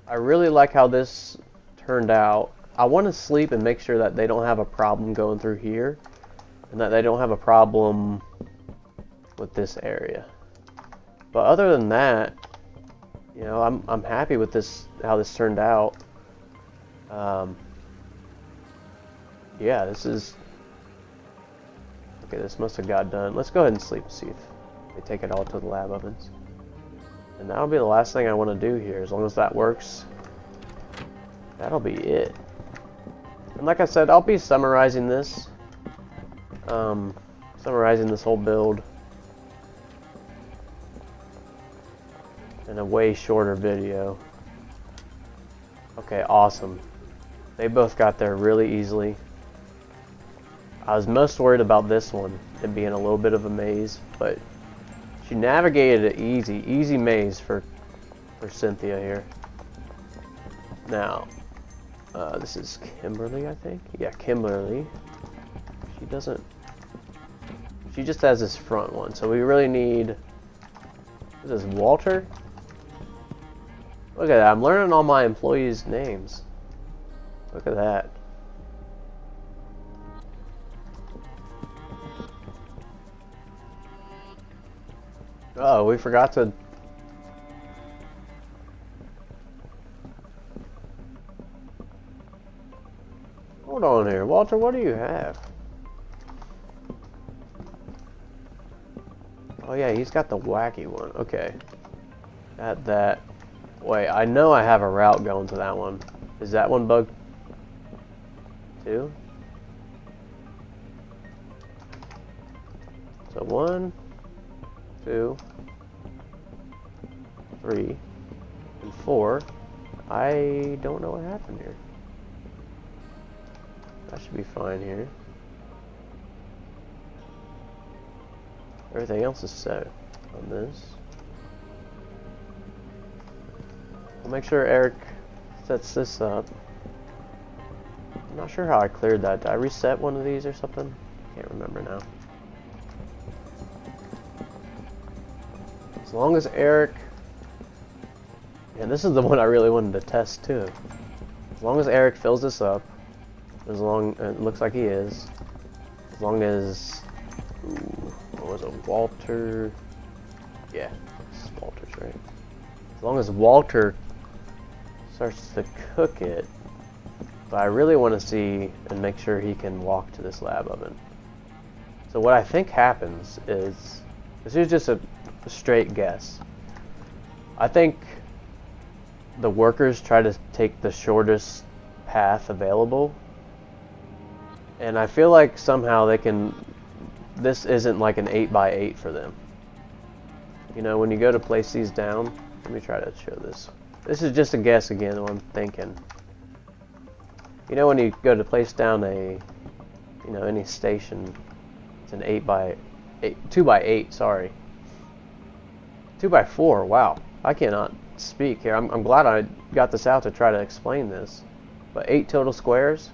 I really like how this turned out. I want to sleep and make sure that they don't have a problem going through here, and that they don't have a problem with this area. But other than that, you know, I'm happy with this, how this turned out. Yeah, this is okay. This must have got done. Let's go ahead and sleep and see if they take it all to the lab ovens. And that'll be the last thing I want to do here. As long as that works, that'll be it. And like I said, I'll be summarizing this. Summarizing this whole build in a way shorter video. Okay, awesome. They both got there really easily. I was most worried about this one, it being a little bit of a maze, but she navigated it easy. Easy maze for Cynthia here. Now, this is Kimberly, I think? Yeah, Kimberly. She just has this front one, so we really need... This is Walter? Look at that, I'm learning all my employees' names. Look at that. Oh, we forgot to... Hold on here, Walter, what do you have? Oh yeah, he's got the wacky one. Okay. That. Wait, I know I have a route going to that one. Is that one bugged? 2? So 1, 2, 3, and 4. I don't know what happened here. That should be fine here. Everything else is set on this. I'll make sure Eric sets this up. I'm not sure how I cleared that. Did I reset one of these or something? Can't remember now. As long as Eric, and this is the one I really wanted to test too. As long as Eric fills this up, as long it looks like he is. As long as, ooh, what was it, Walter? Yeah, this is Walter's, right? As long as Walter starts to cook it, but I really want to see and make sure he can walk to this lab oven. So what I think happens is, this is just a straight guess. I think the workers try to take the shortest path available, and I feel like somehow they can, this isn't like an 8x8 for them. You know, when you go to place these down, let me try to show this. This is just a guess again, what I'm thinking. You know, when you go to place down a, you know, any station, it's an 8x8, 2x8, sorry. 2x4, wow. I cannot speak here. I'm glad I got this out to try to explain this. But 8 total squares?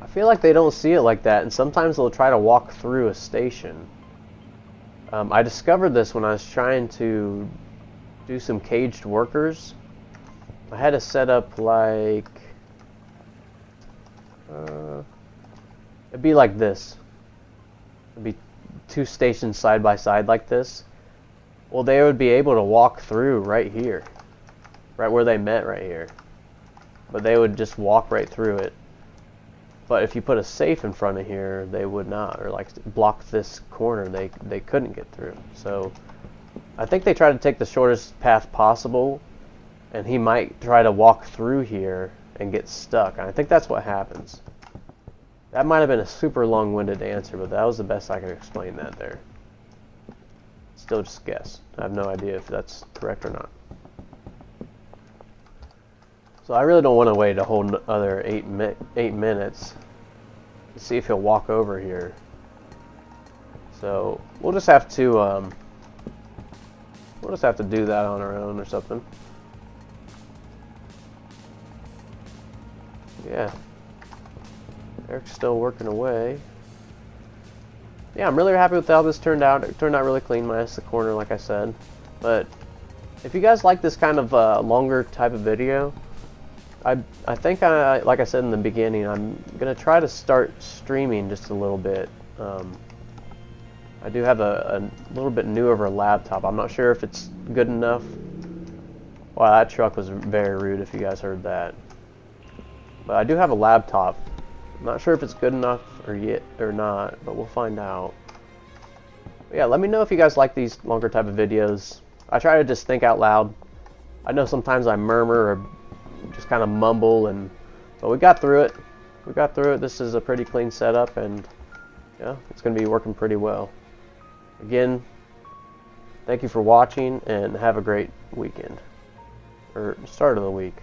I feel like they don't see it like that, and sometimes they'll try to walk through a station. I discovered this when I was trying to do some caged workers. I had to set up like, it'd be like this. It'd be 2 stations side by side like this. Well, they would be able to walk through right here. Right where they met right here. But they would just walk right through it. But if you put a safe in front of here, they would not. Or like block this corner, they couldn't get through. So I think they try to take the shortest path possible, and he might try to walk through here and get stuck. And I think that's what happens. That might have been a super long-winded answer, but that was the best I could explain that there. Still just guess. I have no idea if that's correct or not. So I really don't want to wait a whole other 8 minutes to see if he'll walk over here. So we'll just have to do that on our own or something. Yeah. Eric's still working away. Yeah, I'm really happy with how this turned out. It turned out really clean, minus the corner, like I said. But if you guys like this kind of longer type of video, I think, like I said in the beginning, I'm going to try to start streaming just a little bit. I do have a little bit new of a laptop. I'm not sure if it's good enough. Wow, that truck was very rude if you guys heard that. But I do have a laptop. I'm not sure if it's good enough or not, but we'll find out. But yeah, let me know if you guys like these longer type of videos. I try to just think out loud. I know sometimes I murmur or just kind of mumble, but we got through it. We got through it. This is a pretty clean setup, and yeah, it's going to be working pretty well. Again, thank you for watching, and have a great weekend, or start of the week.